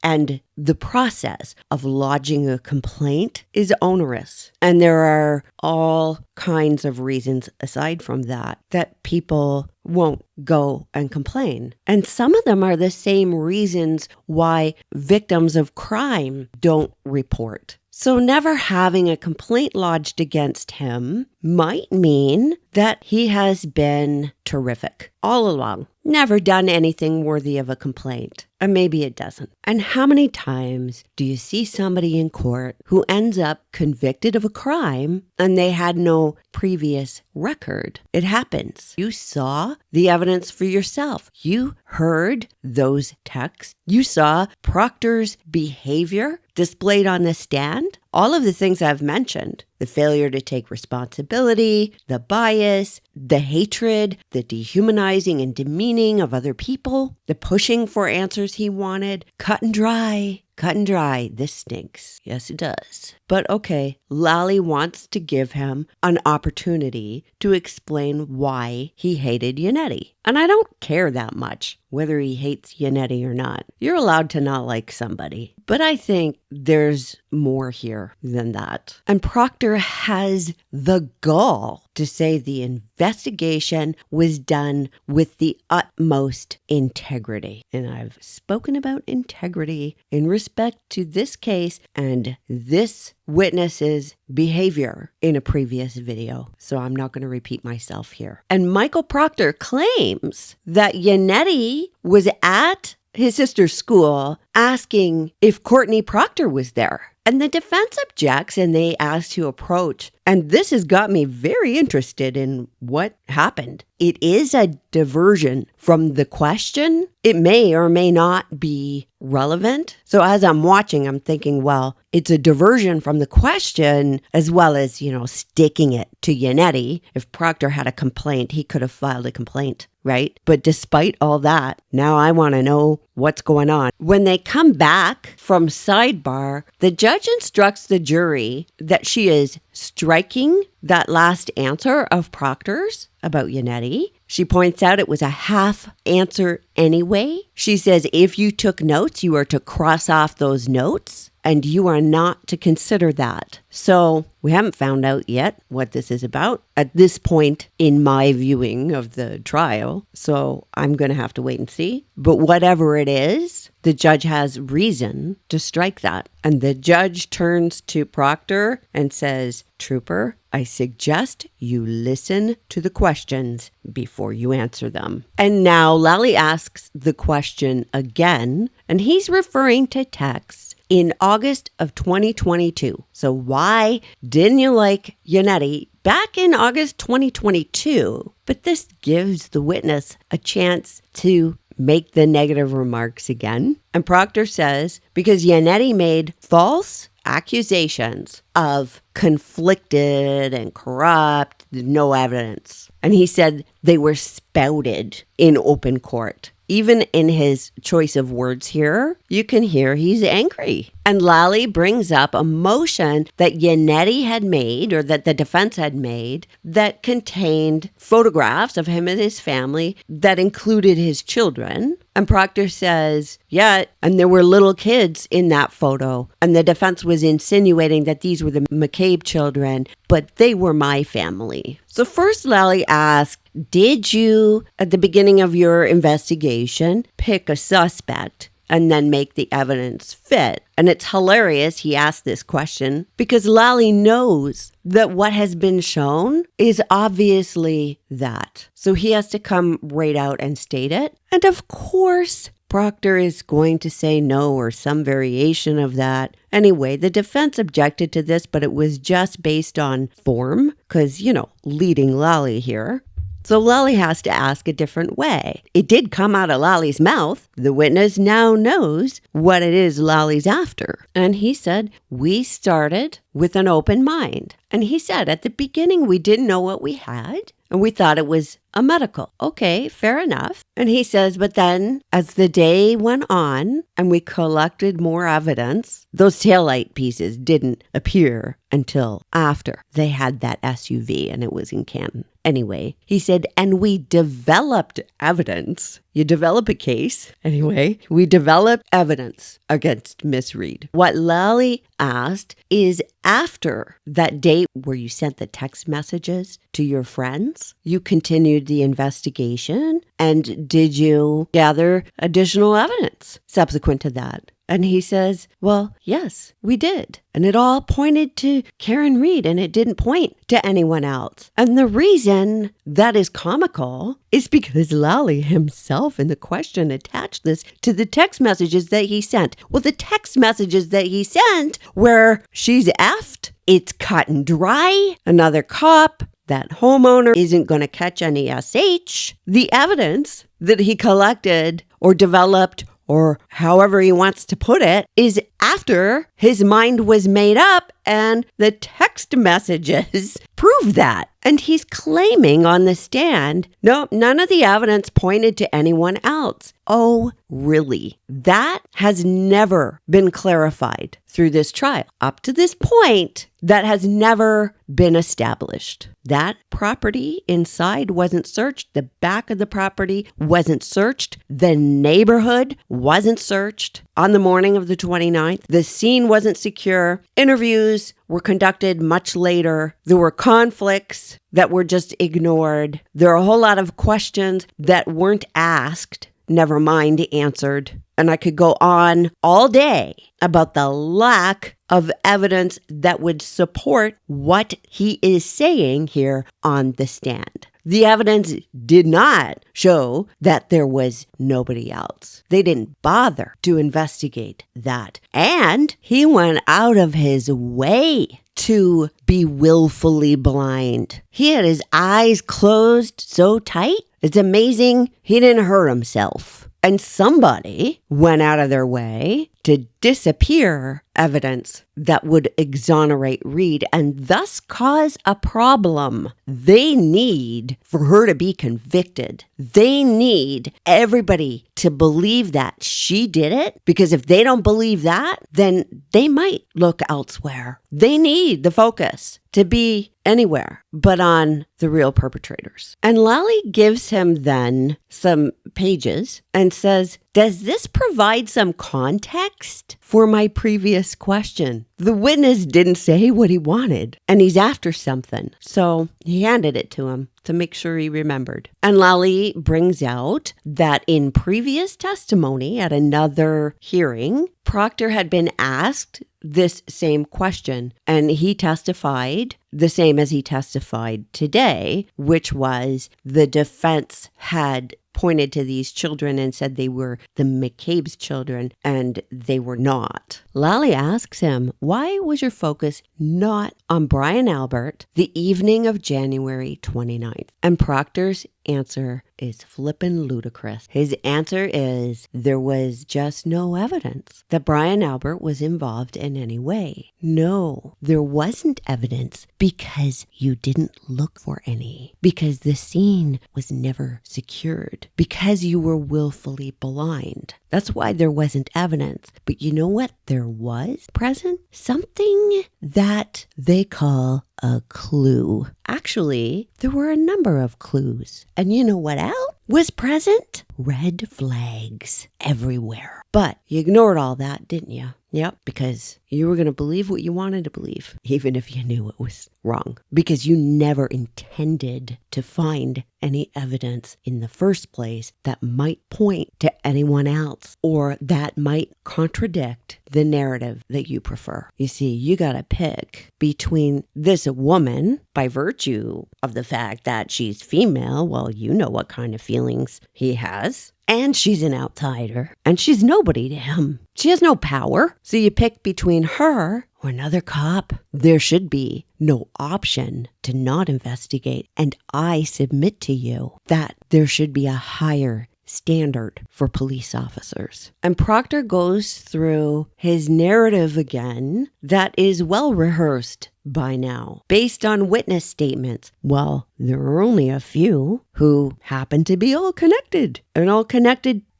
and the process of lodging a complaint is onerous. And there are all kinds of reasons aside from that people won't go and complain. And some of them are the same reasons why victims of crime don't report. So never having a complaint lodged against him might mean that he has been terrific all along. Never done anything worthy of a complaint. And maybe it doesn't. And how many times do you see somebody in court who ends up convicted of a crime and they had no previous record? It happens. You saw the evidence for yourself. You heard those texts. You saw Proctor's behavior displayed on the stand. All of the things I've mentioned, the failure to take responsibility, the bias, the hatred, the dehumanizing and demeaning of other people, the pushing for answers he wanted, cut and dry. Cut and dry. This stinks. Yes, it does. But okay, Lally wants to give him an opportunity to explain why he hated Yannetti. And I don't care that much whether he hates Yannetti or not. You're allowed to not like somebody. But I think there's more here than that. And Proctor has the gall to say the investigation was done with the utmost integrity. And I've spoken about integrity in respect to this case and this witness's behavior in a previous video. So I'm not going to repeat myself here. And Michael Proctor claims that Yannetti was at his sister's school asking if Courtney Proctor was there. And the defense objects and they ask to approach. And this has got me very interested in what happened. It is a diversion from the question. It may or may not be relevant. So as I'm watching, I'm thinking, well, it's a diversion from the question as well as, sticking it to Yannetti. If Proctor had a complaint, he could have filed a complaint, right? But despite all that, now I want to know what's going on. When they come back from sidebar, the judge instructs the jury that she is striking that last answer of Proctor's about Yannetti. She points out it was a half answer anyway. She says if you took notes, you are to cross off those notes and you are not to consider that. So we haven't found out yet what this is about at this point in my viewing of the trial. So I'm going to have to wait and see. But whatever it is, the judge has reason to strike that. And the judge turns to Proctor and says, Trooper, I suggest you listen to the questions before you answer them. And now Lally asks the question again, and he's referring to texts in August of 2022. So why didn't you like Yannetti back in August 2022? But this gives the witness a chance to make the negative remarks again. And Proctor says, because Yannetti made false accusations of conflicted and corrupt, no evidence. And he said they were spouted in open court. Even in his choice of words here, you can hear he's angry. And Lally brings up a motion that Yannetti had made, or that the defense had made, that contained photographs of him and his family that included his children. And Proctor says, yeah, and there were little kids in that photo. And the defense was insinuating that these were the McCabe children, but they were my family. So first Lally asked, did you, at the beginning of your investigation, pick a suspect and then make the evidence fit? And it's hilarious he asked this question because Lally knows that what has been shown is obviously that. So he has to come right out and state it. And of course, Proctor is going to say no or some variation of that. Anyway, the defense objected to this, but it was just based on form because, leading Lally here. So Lally has to ask a different way. It did come out of Lally's mouth. The witness now knows what it is Lally's after. And he said, we started with an open mind. And he said, at the beginning, we didn't know what we had. And we thought it was a medical. Okay, fair enough. And he says, but then as the day went on and we collected more evidence, those taillight pieces didn't appear until after they had that SUV and it was in Canton. Anyway, he said, and we developed evidence. You develop a case. Anyway, we developed evidence against Miss Reed. What Lally asked is, after that date where you sent the text messages to your friends, you continued the investigation, and did you gather additional evidence subsequent to that? And he says, well, yes, we did. And it all pointed to Karen Reed, and it didn't point to anyone else. And the reason that is comical is because Lally himself in the question attached this to the text messages that he sent. Well, the text messages that he sent where she's effed, it's cut and dry, another cop, that homeowner isn't going to catch any SH. The evidence that he collected or developed, or however he wants to put it, is after his mind was made up, and the text messages prove that. And he's claiming on the stand, no, none of the evidence pointed to anyone else. Oh, really? That has never been clarified through this trial. Up to this point, that has never been established. That property inside wasn't searched. The back of the property wasn't searched. The neighborhood wasn't searched on the morning of the 29th. The scene wasn't secure. Interviews were conducted much later. There were conflicts that were just ignored. There are a whole lot of questions that weren't asked, never mind answered. And I could go on all day about the lack of evidence that would support what he is saying here on the stand. The evidence did not show that there was nobody else. They didn't bother to investigate that. And he went out of his way to be willfully blind. He had his eyes closed so tight, it's amazing he didn't hurt himself. And somebody went out of their way to disappear evidence that would exonerate Reed and thus cause a problem. They need for her to be convicted. They need everybody to believe that she did it, because if they don't believe that, then they might look elsewhere. They need the focus to be anywhere but on the real perpetrators. And Lally gives him then some pages and says, does this provide some context for my previous question? The witness didn't say what he wanted, and he's after something. So he handed it to him to make sure he remembered. And Lally brings out that in previous testimony at another hearing, Proctor had been asked this same question, and he testified the same as he testified today, which was the defense had pointed to these children and said they were the McCabe's children, and they were not. Lally asks him, why was your focus not on Brian Albert the evening of January 29th? And Proctor's answer is flippin' ludicrous. His answer is, there was just no evidence that Brian Albert was involved in any way. No, there wasn't evidence because you didn't look for any, because the scene was never secured, because you were willfully blind. That's why there wasn't evidence. But you know what there was present? Something that they call a clue. Actually, there were a number of clues. And you know what else was present? Red flags everywhere. But you ignored all that, didn't you? Yep, because you were going to believe what you wanted to believe, even if you knew it was wrong, because you never intended to find any evidence in the first place that might point to anyone else or that might contradict the narrative that you prefer. You see, you got to pick between this woman by virtue of the fact that she's female. Well, you know what kind of feelings he has. And she's an outsider, and she's nobody to him. She has no power. So you pick between her or another cop. There should be no option to not investigate. And I submit to you that there should be a higher standard for police officers. And Proctor goes through his narrative again that is well rehearsed by now, based on witness statements. Well, there are only a few who happen to be all connected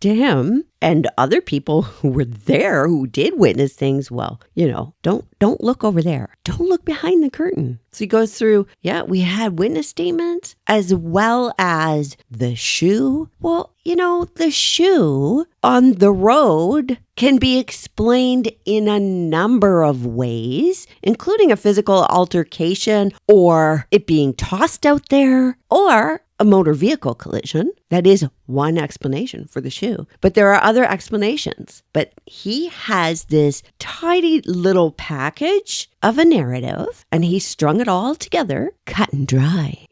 to him and other people who were there who did witness things. Well, don't look over there. Don't look behind the curtain. So he goes through, we had witness statements as well as the shoe. Well, the shoe on the road can be explained in a number of ways, including a physical altercation or it being tossed out there or a motor vehicle collision. That is one explanation for the shoe. But there are other explanations. But he has this tidy little package of a narrative and he strung it all together, cut and dry,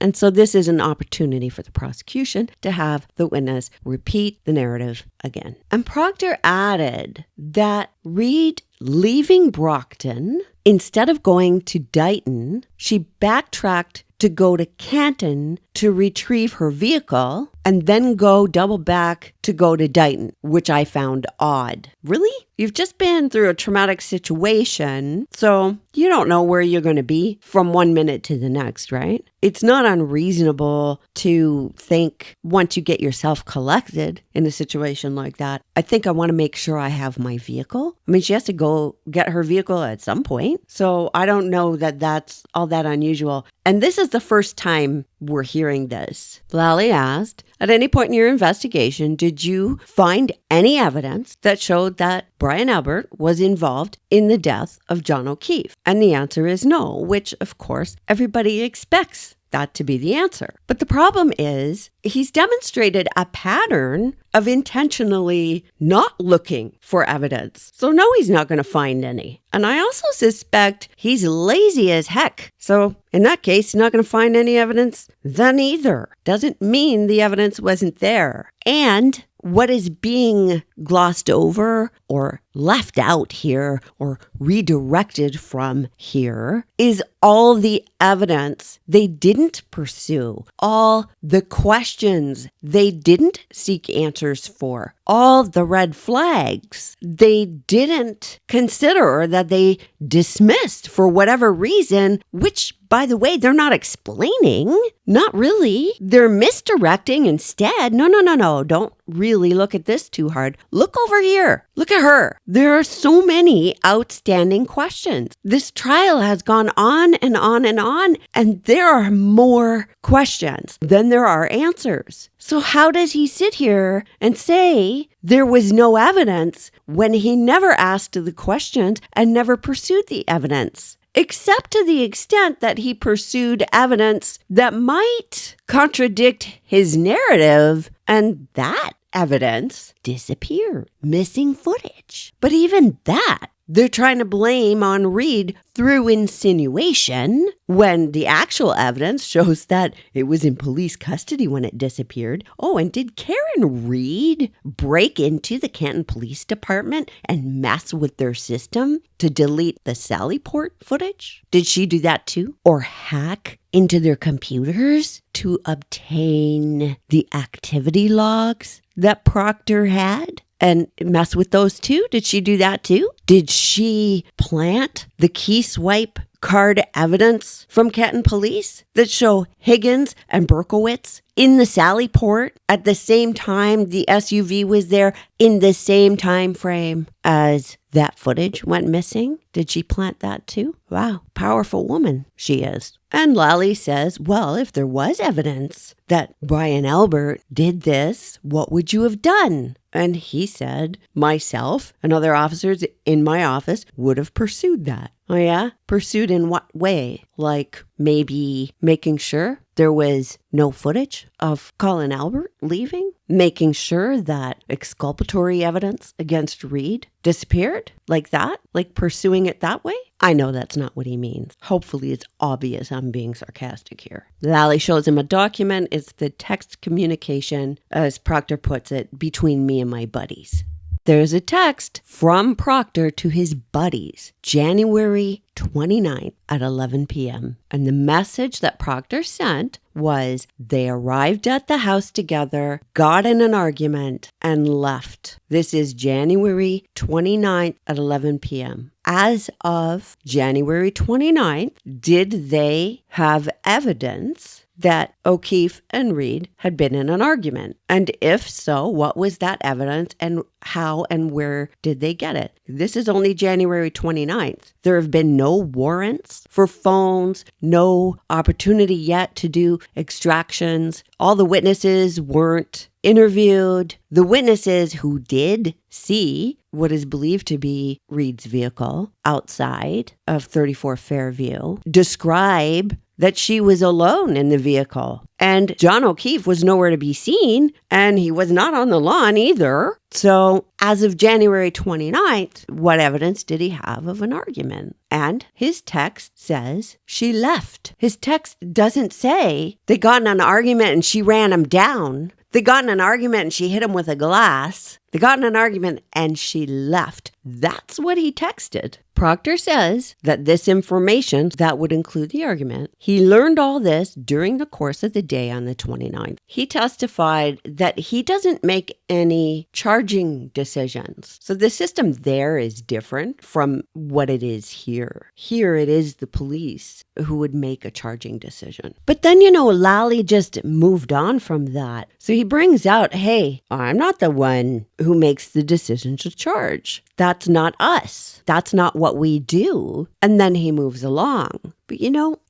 And so this is an opportunity for the prosecution to have the witness repeat the narrative again. And Proctor added that Reed leaving Brockton, instead of going to Dighton, she backtracked to go to Canton to retrieve her vehicle and then go double back to go to Dighton, which I found odd. Really? You've just been through a traumatic situation, so you don't know where you're going to be from one minute to the next, right? It's not unreasonable to think once you get yourself collected in a situation like that, I think I want to make sure I have my vehicle. I mean, she has to go get her vehicle at some point, so I don't know that that's all that unusual. And this is the first time we're hearing this. Lally asked, at any point in your investigation, did you find any evidence that showed that Brian Albert was involved in the death of John O'Keefe? And the answer is no, which of course everybody expects that to be the answer. But the problem is he's demonstrated a pattern of intentionally not looking for evidence. So no, he's not going to find any. And I also suspect he's lazy as heck. So in that case, he's not going to find any evidence then either. Doesn't mean the evidence wasn't there. And what is being glossed over or left out here or redirected from here is all the evidence they didn't pursue, all the questions they didn't seek answers for, all the red flags they didn't consider or that they dismissed for whatever reason, which, by the way, they're not explaining. Not really. They're misdirecting instead. No. Don't really look at this too hard. Look over here. Look at her. There are so many outstanding questions. This trial has gone on and on and on, and there are more questions than there are answers. So how does he sit here and say there was no evidence when he never asked the questions and never pursued the evidence? Except to the extent that he pursued evidence that might contradict his narrative, and that evidence disappeared. Missing footage. But even that, they're trying to blame on Reed through insinuation when the actual evidence shows that it was in police custody when it disappeared. Oh, and did Karen Reed break into the Canton Police Department and mess with their system to delete the Sallyport footage? Did she do that too? Or hack into their computers to obtain the activity logs that Proctor had? And mess with those too? Did she do that too? Did she plant the key swipe card evidence from Canton Police that show Higgins and Berkowitz in the Sallyport at the same time the SUV was there, in the same time frame as that footage went missing? Did she plant that too? Wow, powerful woman she is. And Lally says, well, if there was evidence that Brian Albert did this, what would you have done? And he said, myself and other officers in my office would have pursued that. Oh yeah? Pursued in what way? Like maybe making sure there was no footage of Colin Albert leaving? Making sure that exculpatory evidence against Reed disappeared? Like that? Like pursuing it that way? I know that's not what he means. Hopefully it's obvious I'm being sarcastic here. Lally shows him a document. It's the text communication, as Proctor puts it, between me and my buddies. There's a text from Proctor to his buddies, January 29th at 11 p.m. And the message that Proctor sent was they arrived at the house together, got in an argument, and left. This is January 29th at 11 p.m. As of January 29th, did they have evidence that O'Keefe and Reed had been in an argument? And if so, what was that evidence and how and where did they get it? This is only January 29th. There have been no warrants for phones, no opportunity yet to do extractions. All the witnesses weren't interviewed. The witnesses who did see what is believed to be Reed's vehicle outside of 34 Fairview describe that she was alone in the vehicle. And John O'Keefe was nowhere to be seen, and he was not on the lawn either. So as of January 29th, what evidence did he have of an argument? And his text says she left. His text doesn't say they got in an argument and she ran him down. They got in an argument and she hit him with a glass. They got in an argument and she left. That's what he texted. Proctor says that this information, that would include the argument, he learned all this during the course of the day on the 29th. He testified that he doesn't make any charging decisions. So the system there is different from what it is here. Here it is the police who would make a charging decision. But then, Lally just moved on from that. So he brings out, hey, I'm not the one who makes the decision to charge. That's not us. That's not what we do. And then he moves along. But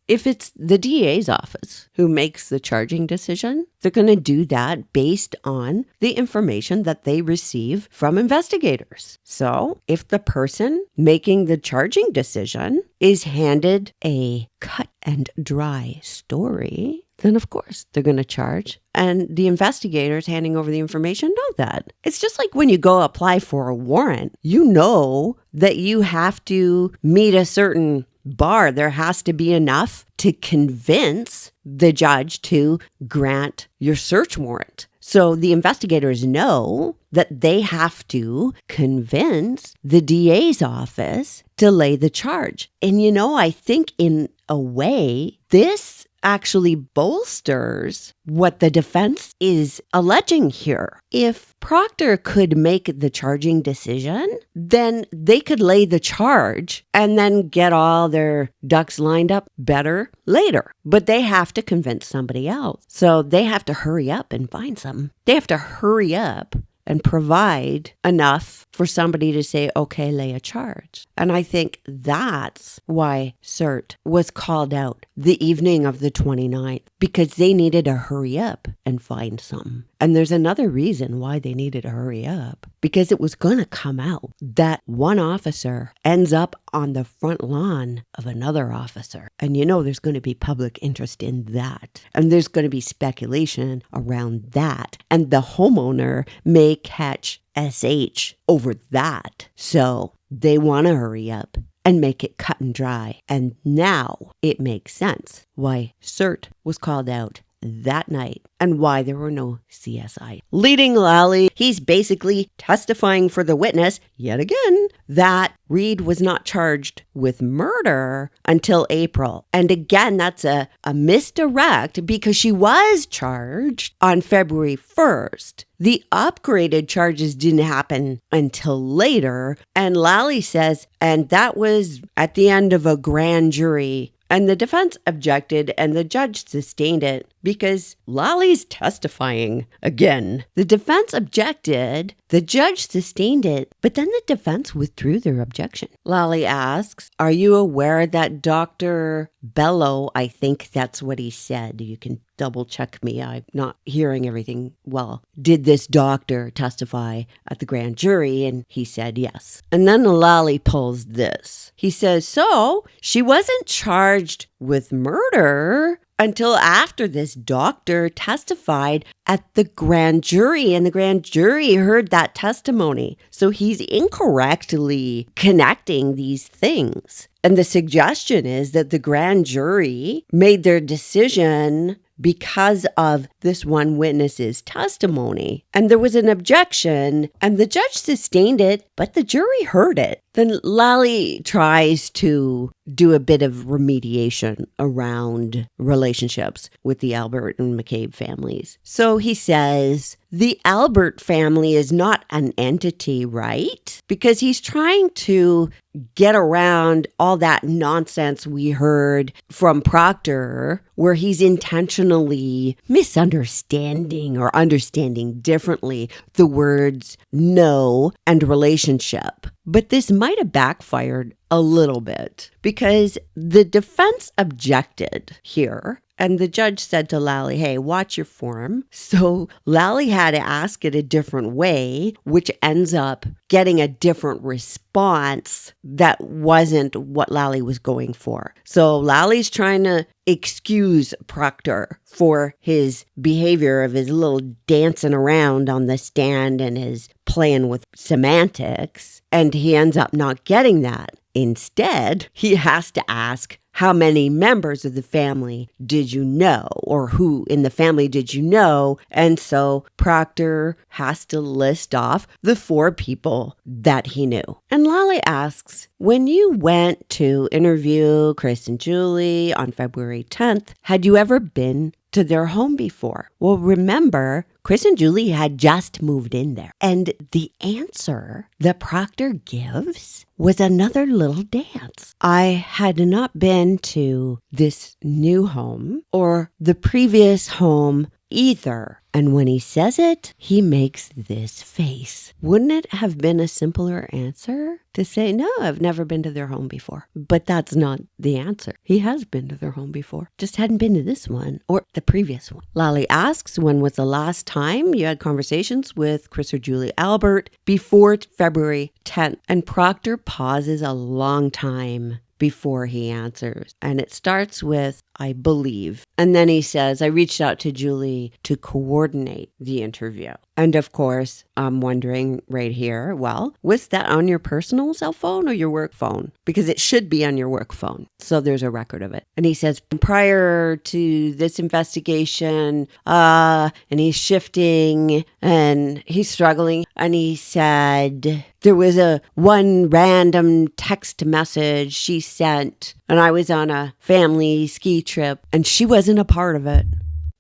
if it's the DA's office who makes the charging decision, they're going to do that based on the information that they receive from investigators. So if the person making the charging decision is handed a cut and dry story, then of course they're going to charge. And the investigators handing over the information know that. It's just like when you go apply for a warrant, you know that you have to meet a certain bar. There has to be enough to convince the judge to grant your search warrant. So the investigators know that they have to convince the DA's office to lay the charge. And I think in a way, this actually bolsters what the defense is alleging here. If Proctor could make the charging decision, then they could lay the charge and then get all their ducks lined up better later. But they have to convince somebody else. So they have to hurry up and find something. They have to hurry up and provide enough for somebody to say, okay, lay a charge. And I think that's why CERT was called out the evening of the 29th, because they needed to hurry up and find something. And there's another reason why they needed to hurry up, because it was going to come out that one officer ends up on the front lawn of another officer. And there's going to be public interest in that. And there's going to be speculation around that. And the homeowner may catch SH over that. So they want to hurry up and make it cut and dry. And now it makes sense why CERT was called out that night and why there were no CSI. Leading Lally, he's basically testifying for the witness yet again that Reed was not charged with murder until April. And again, that's a misdirect because she was charged on February 1st. The upgraded charges didn't happen until later. And Lally says, and that was at the end of a grand jury. And the defense objected and the judge sustained it because Lally's testifying again. The defense objected, the judge sustained it, but then the defense withdrew their objection. Lally asks, are you aware that Dr. Bello, I think that's what he said, you can double check me, I'm not hearing everything well. Did this doctor testify at the grand jury? And he said yes. And then Lally pulls this. He says, so she wasn't charged with murder until after this doctor testified at the grand jury, and the grand jury heard that testimony. So he's incorrectly connecting these things. And the suggestion is that the grand jury made their decision because of this one witness's testimony. And there was an objection, and the judge sustained it, but the jury heard it. Then Lally tries to do a bit of remediation around relationships with the Albert and McCabe families. So he says, the Albert family is not an entity, right? Because he's trying to get around all that nonsense we heard from Proctor, where he's intentionally misunderstanding or understanding differently the words no and relationship. But this might have backfired a little bit because the defense objected here. And the judge said to Lally, hey, watch your form. So Lally had to ask it a different way, which ends up getting a different response that wasn't what Lally was going for. So Lally's trying to excuse Proctor for his behavior of his little dancing around on the stand and his playing with semantics. And he ends up not getting that. Instead, he has to ask, how many members of the family did you know? Or who in the family did you know? And so Proctor has to list off the 4 people that he knew. And Lally asks, when you went to interview Chris and Julie on February 10th, had you ever been to their home before? Well, remember, Chris and Julie had just moved in there. And the answer that Proctor gives was another little dance. I had not been to this new home or the previous home either. And when he says it, he makes this face. Wouldn't it have been a simpler answer to say, no, I've never been to their home before? But that's not the answer. He has been to their home before, just hadn't been to this one or the previous one. Lally asks, when was the last time you had conversations with Chris or Julie Albert before February 10th? And Proctor pauses a long time before he answers. And it starts with, I believe. And then he says, I reached out to Julie to coordinate the interview. And of course, I'm wondering right here, well, was that on your personal cell phone or your work phone? Because it should be on your work phone. So there's a record of it. And he says, prior to this investigation, and he's shifting and he's struggling. And he said, there was one random text message she sent, and I was on a family ski trip, and she wasn't a part of it.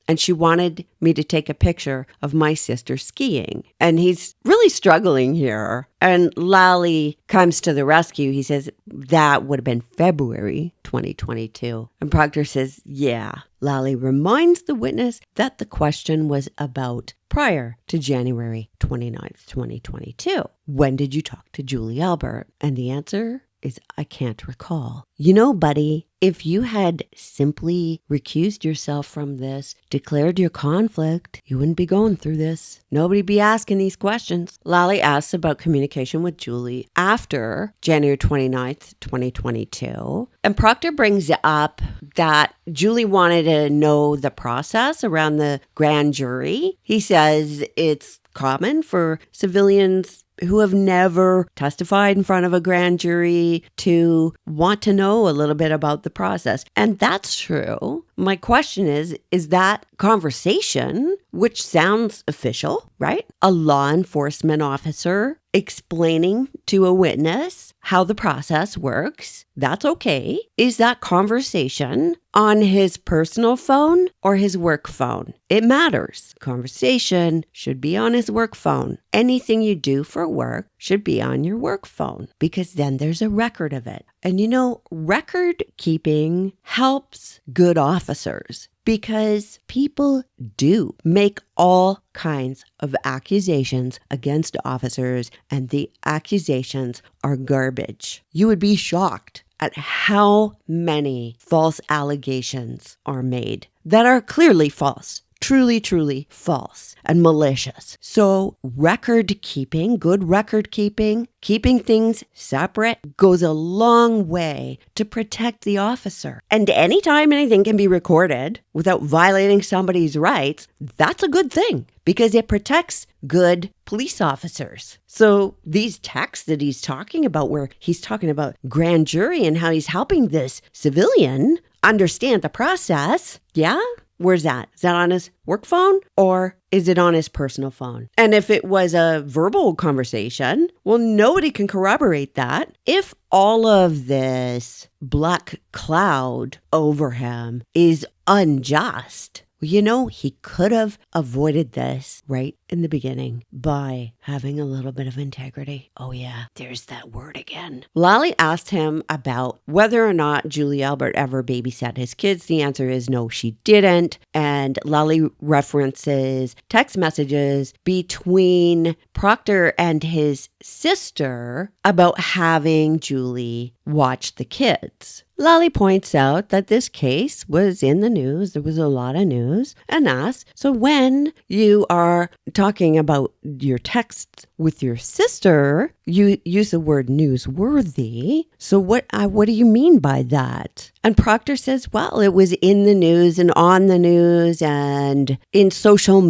And she wanted me to take a picture of my sister skiing. And he's really struggling here. And Lally comes to the rescue. He says, that would have been February 2022. And Proctor says, yeah. Lally reminds the witness that the question was about prior to January 29th, 2022. When did you talk to Julie Albert? And the answer is, I can't recall. You know, buddy, if you had simply recused yourself from this, declared your conflict, you wouldn't be going through this. Nobody'd be asking these questions. Lally asks about communication with Julie after January 29th, 2022. And Proctor brings up that Julie wanted to know the process around the grand jury. He says it's common for civilians who have never testified in front of a grand jury to want to know a little bit about the process. And that's true. My question is that conversation, which sounds official, right? A law enforcement officer explaining to a witness how the process works, that's okay. Is that conversation on his personal phone or his work phone? It matters. Conversation should be on his work phone. Anything you do for work should be on your work phone because then there's a record of it. And you know, record keeping helps good officers because people do make all kinds of accusations against officers, and the accusations are garbage. You would be shocked at how many false allegations are made that are clearly false. Truly, truly false and malicious. So record keeping, good record keeping, keeping things separate goes a long way to protect the officer. And anytime anything can be recorded without violating somebody's rights, that's a good thing because it protects good police officers. So these texts that he's talking about, where he's talking about grand jury and how he's helping this civilian understand the process, yeah, Where's that? Is that on his work phone or is it on his personal phone? And if it was a verbal conversation, well, nobody can corroborate that. If all of this black cloud over him is unjust, he could have avoided this right in the beginning by having a little bit of integrity. Oh yeah, there's that word again. Lally asked him about whether or not Julie Albert ever babysat his kids. The answer is no, she didn't. And Lally references text messages between Proctor and his sister about having Julie watch the kids. Lally points out that this case was in the news. There was a lot of news, and asks, so when you are talking about your texts with your sister, you use the word newsworthy. So what do you mean by that? And Proctor says, well, it was in the news and on the news and on social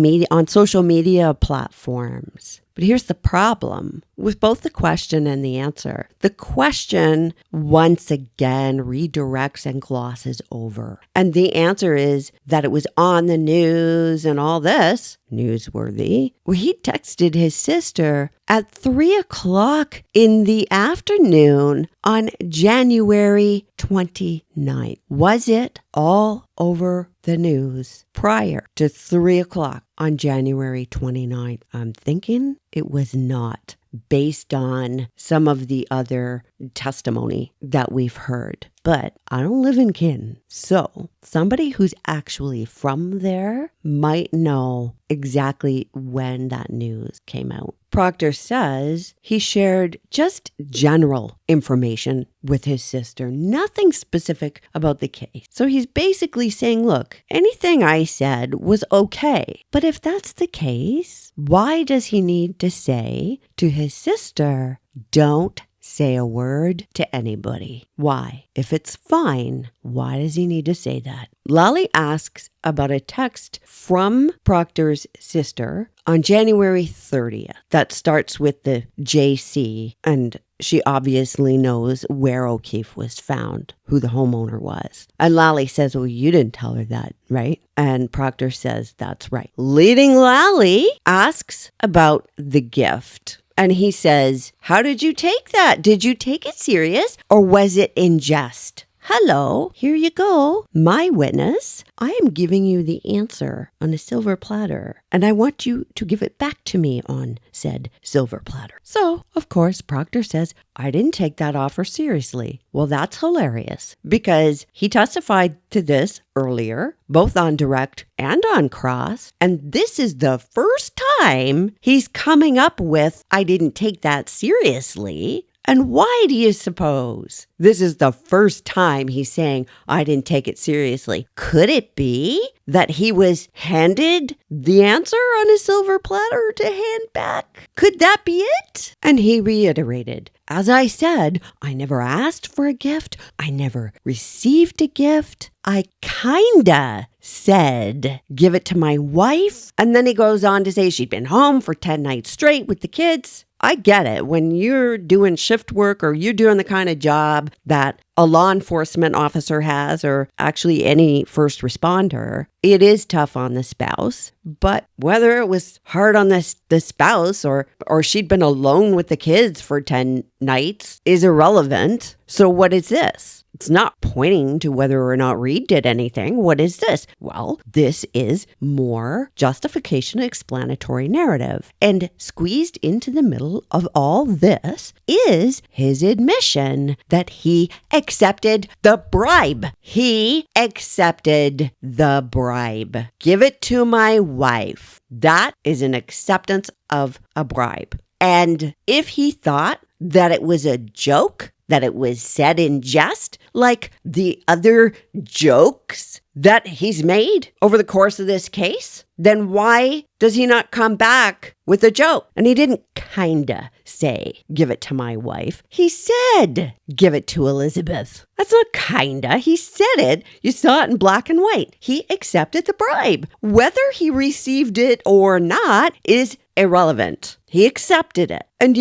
media platforms. But here's the problem with both the question and the answer. The question once again redirects and glosses over. And the answer is that it was on the news and all this, newsworthy. Well, he texted his sister at 3:00 in the afternoon on January 29th. Was it all over the news prior to 3:00 on January 29th? I'm thinking it was not, based on some of the other testimony that we've heard. But I don't live in Canton, so somebody who's actually from there might know exactly when that news came out. Proctor says he shared just general information with his sister, nothing specific about the case. So he's basically saying, look, anything I said was okay. But if that's the case, why does he need to say to his sister, don't say a word to anybody? Why? If it's fine, why does he need to say that? Lally asks about a text from Proctor's sister on January 30th that starts with the JC, and she obviously knows where O'Keefe was found, who the homeowner was. And Lally says, well, you didn't tell her that, right? And Proctor says, that's right. Leading Lally asks about the gift. And he says, how did you take that? Did you take it serious or was it in jest? Hello, here you go. My witness. I am giving you the answer on a silver platter, and I want you to give it back to me on said silver platter. So, of course, Proctor says, I didn't take that offer seriously. Well, that's hilarious because he testified to this earlier, both on direct and on cross. And this is the first time he's coming up with, I didn't take that seriously. And why do you suppose this is the first time he's saying, I didn't take it seriously? Could it be that he was handed the answer on a silver platter to hand back? Could that be it? And he reiterated, as I said, I never asked for a gift. I never received a gift. I kinda said, give it to my wife. And then he goes on to say she'd been home for 10 nights straight with the kids. I get it. When you're doing shift work or you're doing the kind of job that a law enforcement officer has, or actually any first responder, it is tough on the spouse. But whether it was hard on the spouse or she'd been alone with the kids for 10 nights is irrelevant. So what is this? It's not pointing to whether or not Reed did anything. What is this? Well, this is more justification explanatory narrative. And squeezed into the middle of all this is his admission that he accepted the bribe. He accepted the bribe. Give it to my wife. That is an acceptance of a bribe. And if he thought that it was a joke, that it was said in jest, like the other jokes that he's made over the course of this case, then why does he not come back with a joke? And he didn't kinda say, give it to my wife. He said, give it to Elizabeth. That's not kinda. He said it. You saw it in black and white. He accepted the bribe. Whether he received it or not is irrelevant. He accepted it. And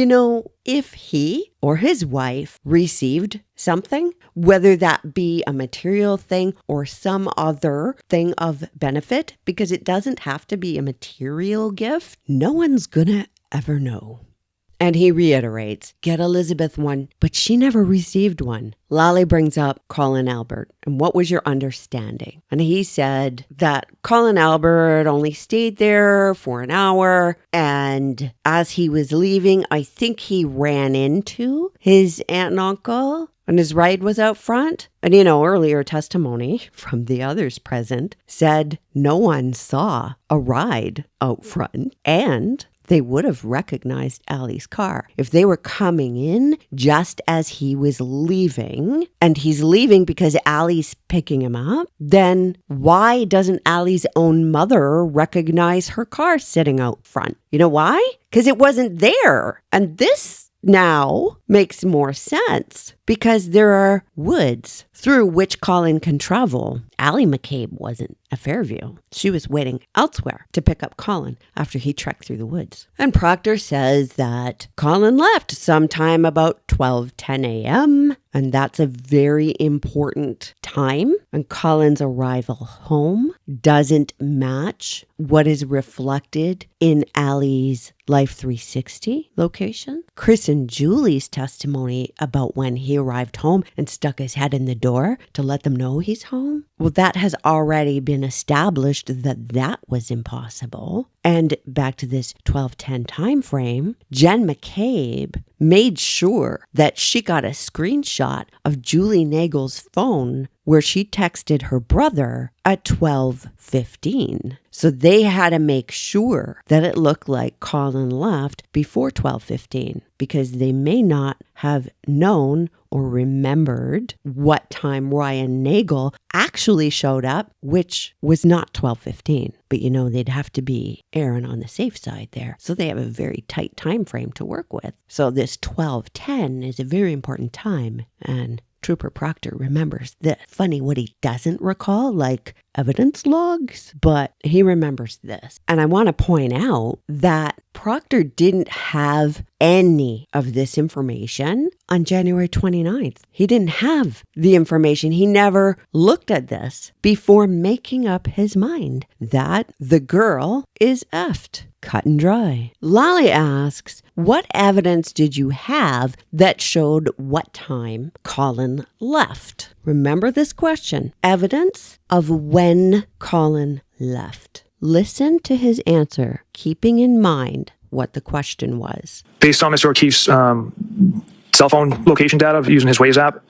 if he or his wife received something, whether that be a material thing or some other thing of benefit, because it doesn't have to be a material gift, no one's gonna ever know. And he reiterates, get Elizabeth one, but she never received one. Lally brings up Colin Albert, and what was your understanding? And he said that Colin Albert only stayed there for an hour, and as he was leaving, I think he ran into his aunt and uncle, and his ride was out front. And earlier testimony from the others present said no one saw a ride out front, and they would have recognized Allie's car. If they were coming in just as he was leaving, and he's leaving because Allie's picking him up, then why doesn't Allie's own mother recognize her car sitting out front? You know why? Because it wasn't there. And this now makes more sense because there are woods through which Colin can travel. Allie McCabe wasn't at Fairview. She was waiting elsewhere to pick up Colin after he trekked through the woods. And Proctor says that Colin left sometime about 12:10 a.m. And that's a very important time. And Colin's arrival home doesn't match what is reflected in Allie's Life 360 location. Chris and Julie's testimony about when he arrived home and stuck his head in the door to let them know he's home. Well, that has already been established that was impossible. And back to this 12:10 time frame, Jen McCabe made sure that she got a screenshot of Julie Nagel's phone where she texted her brother at 12:15. So they had to make sure that it looked like Colin left before 12:15 because they may not have known or remembered what time Ryan Nagel actually showed up, which was not 12:15. But they'd have to be erring on the safe side there. So they have a very tight time frame to work with. So this 12:10 is a very important time. And Trooper Proctor remembers this. Funny what he doesn't recall, like evidence logs, but he remembers this. And I want to point out that Proctor didn't have any of this information on January 29th. He didn't have the information. He never looked at this before making up his mind that the girl is effed. Cut and dry. Lally asks, what evidence did you have that showed what time Colin left? Remember this question. Evidence of when Colin left. Listen to his answer, keeping in mind what the question was. Based on Mr. O'Keefe's cell phone location data using his Waze app,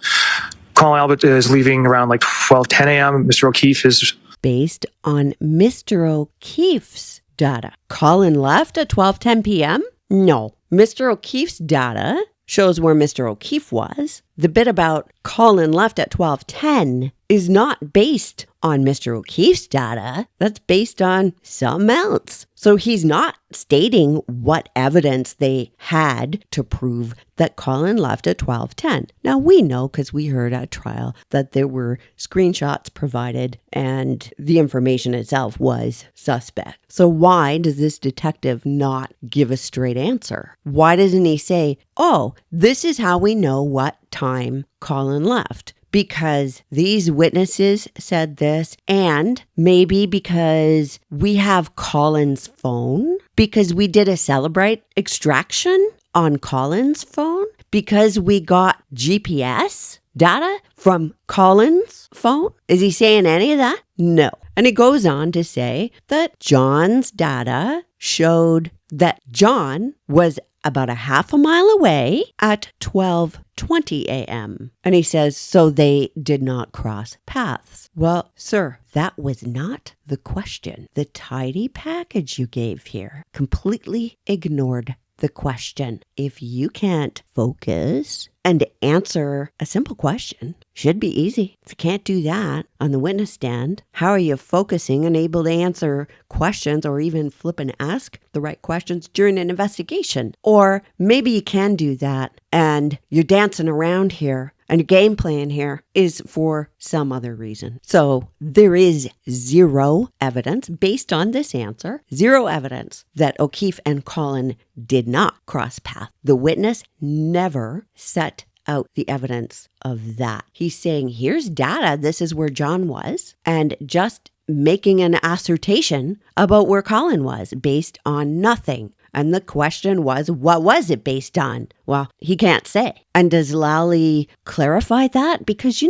Colin Albert is leaving around like 12:10 a.m. Mr. O'Keefe is... Based on Mr. O'Keefe's data, Colin left at 12:10 p.m.? No. Mr. O'Keefe's data shows where Mr. O'Keefe was. The bit about Colin left at 12:10 is not based on Mr. O'Keefe's data. That's based on something else. So he's not stating what evidence they had to prove that Colin left at 12:10. Now we know because we heard at trial that there were screenshots provided and the information itself was suspect. So why does this detective not give a straight answer? Why doesn't he say, oh, this is how we know what time Colin left? Because these witnesses said this, and maybe because we have Colin's phone, because we did a Celebrite extraction on Colin's phone, because we got GPS data from Colin's phone. Is he saying any of that? No. And he goes on to say that John's data showed that John was about a half a mile away at 12:20 a.m. And he says, so they did not cross paths. Well, sir, that was not the question. The tidy package you gave here completely ignored the question. If you can't focus and answer a simple question. Should be easy. If you can't do that on the witness stand, how are you focusing and able to answer questions or even flip and ask the right questions during an investigation? Or maybe you can do that and you're dancing around here and your game plan here is for some other reason. So there is zero evidence based on this answer, zero evidence that O'Keefe and Colin did not cross paths. The witness never set out the evidence of that. He's saying, here's data, this is where John was, and just making an assertion about where Colin was based on nothing. And the question was, what was it based on? Well, he can't say. And does Lally clarify that? Because,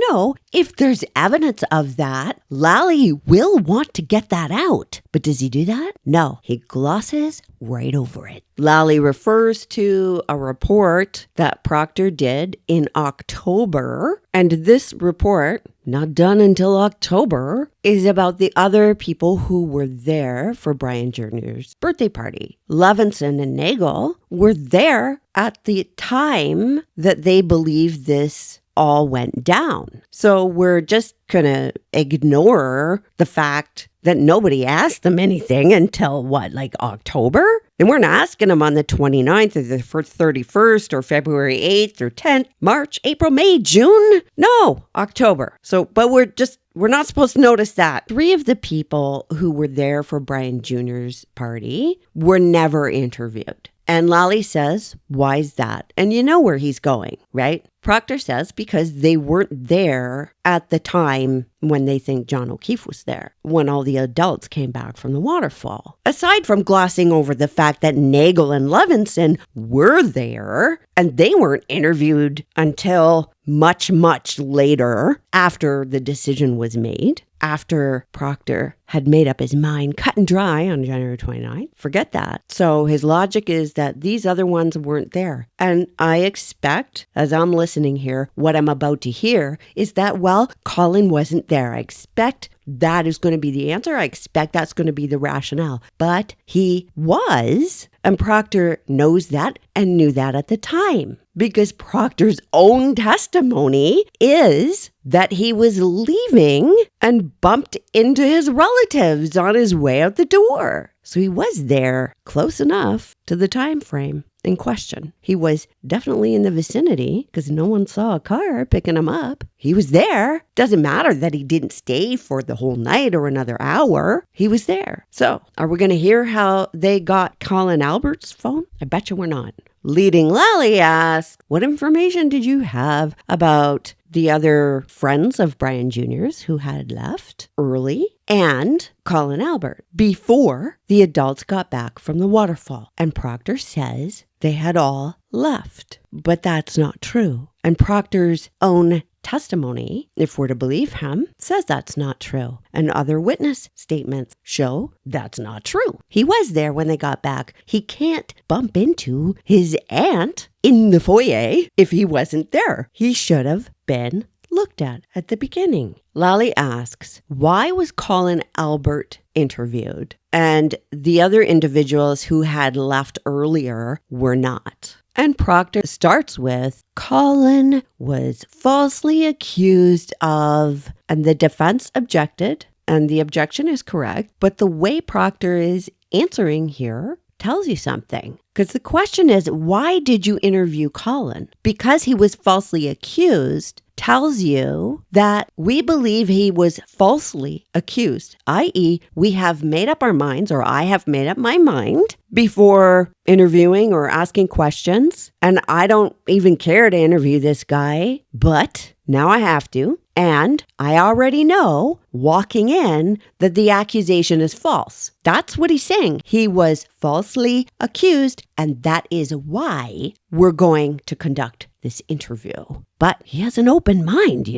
if there's evidence of that, Lally will want to get that out. But does he do that? No, he glosses right over it. Lally refers to a report that Proctor did in October. And this report, not done until October, is about the other people who were there for Brian Jr.'s birthday party. Levinson and Nagel were there at the time that they believe this all went down. So we're just going to ignore the fact that nobody asked them anything until October? They weren't asking them on the 29th or the 31st or February 8th or 10th, March, April, May, June? No, October. But we're not supposed to notice that. 3 of the people who were there for Brian Jr.'s party were never interviewed. And Lally says, why is that? And you know where he's going, right? Proctor says because they weren't there at the time when they think John O'Keefe was there, when all the adults came back from the waterfall. Aside from glossing over the fact that Nagel and Levinson were there, and they weren't interviewed until much, much later after the decision was made, after Proctor had made up his mind cut and dry on January 29th. Forget that. So his logic is that these other ones weren't there. And I expect, as I'm listening here, what I'm about to hear is that, Colin wasn't there. I expect that is going to be the answer. I expect that's going to be the rationale. But he was, and Proctor knows that and knew that at the time. Because Proctor's own testimony is that he was leaving and bumped into his relatives on his way out the door. So he was there close enough to the time frame in question. He was definitely in the vicinity because no one saw a car picking him up. He was there. Doesn't matter that he didn't stay for the whole night or another hour. He was there. So are we going to hear how they got Colin Albert's phone? I bet you we're not. Leading Lally asks, what information did you have about the other friends of Brian Jr.'s who had left early and Colin Albert before the adults got back from the waterfall? And Proctor says they had all left, but that's not true. And Proctor's own testimony, if we're to believe him, says that's not true. And other witness statements show that's not true. He was there when they got back. He can't bump into his aunt in the foyer if he wasn't there. He should have been looked at the beginning. Lally asks, why was Colin Albert interviewed and the other individuals who had left earlier were not? And Proctor starts with, Colin was falsely accused of, and the defense objected, and the objection is correct, but the way Proctor is answering here tells you something. Because the question is, why did you interview Colin? Because he was falsely accused tells you that we believe he was falsely accused, i.e. we have made up our minds, or I have made up my mind before interviewing or asking questions. And I don't even care to interview this guy, but now I have to. And I already know, walking in, that the accusation is false. That's what he's saying. He was falsely accused, and that is why we're going to conduct this interview. But he has an open mind,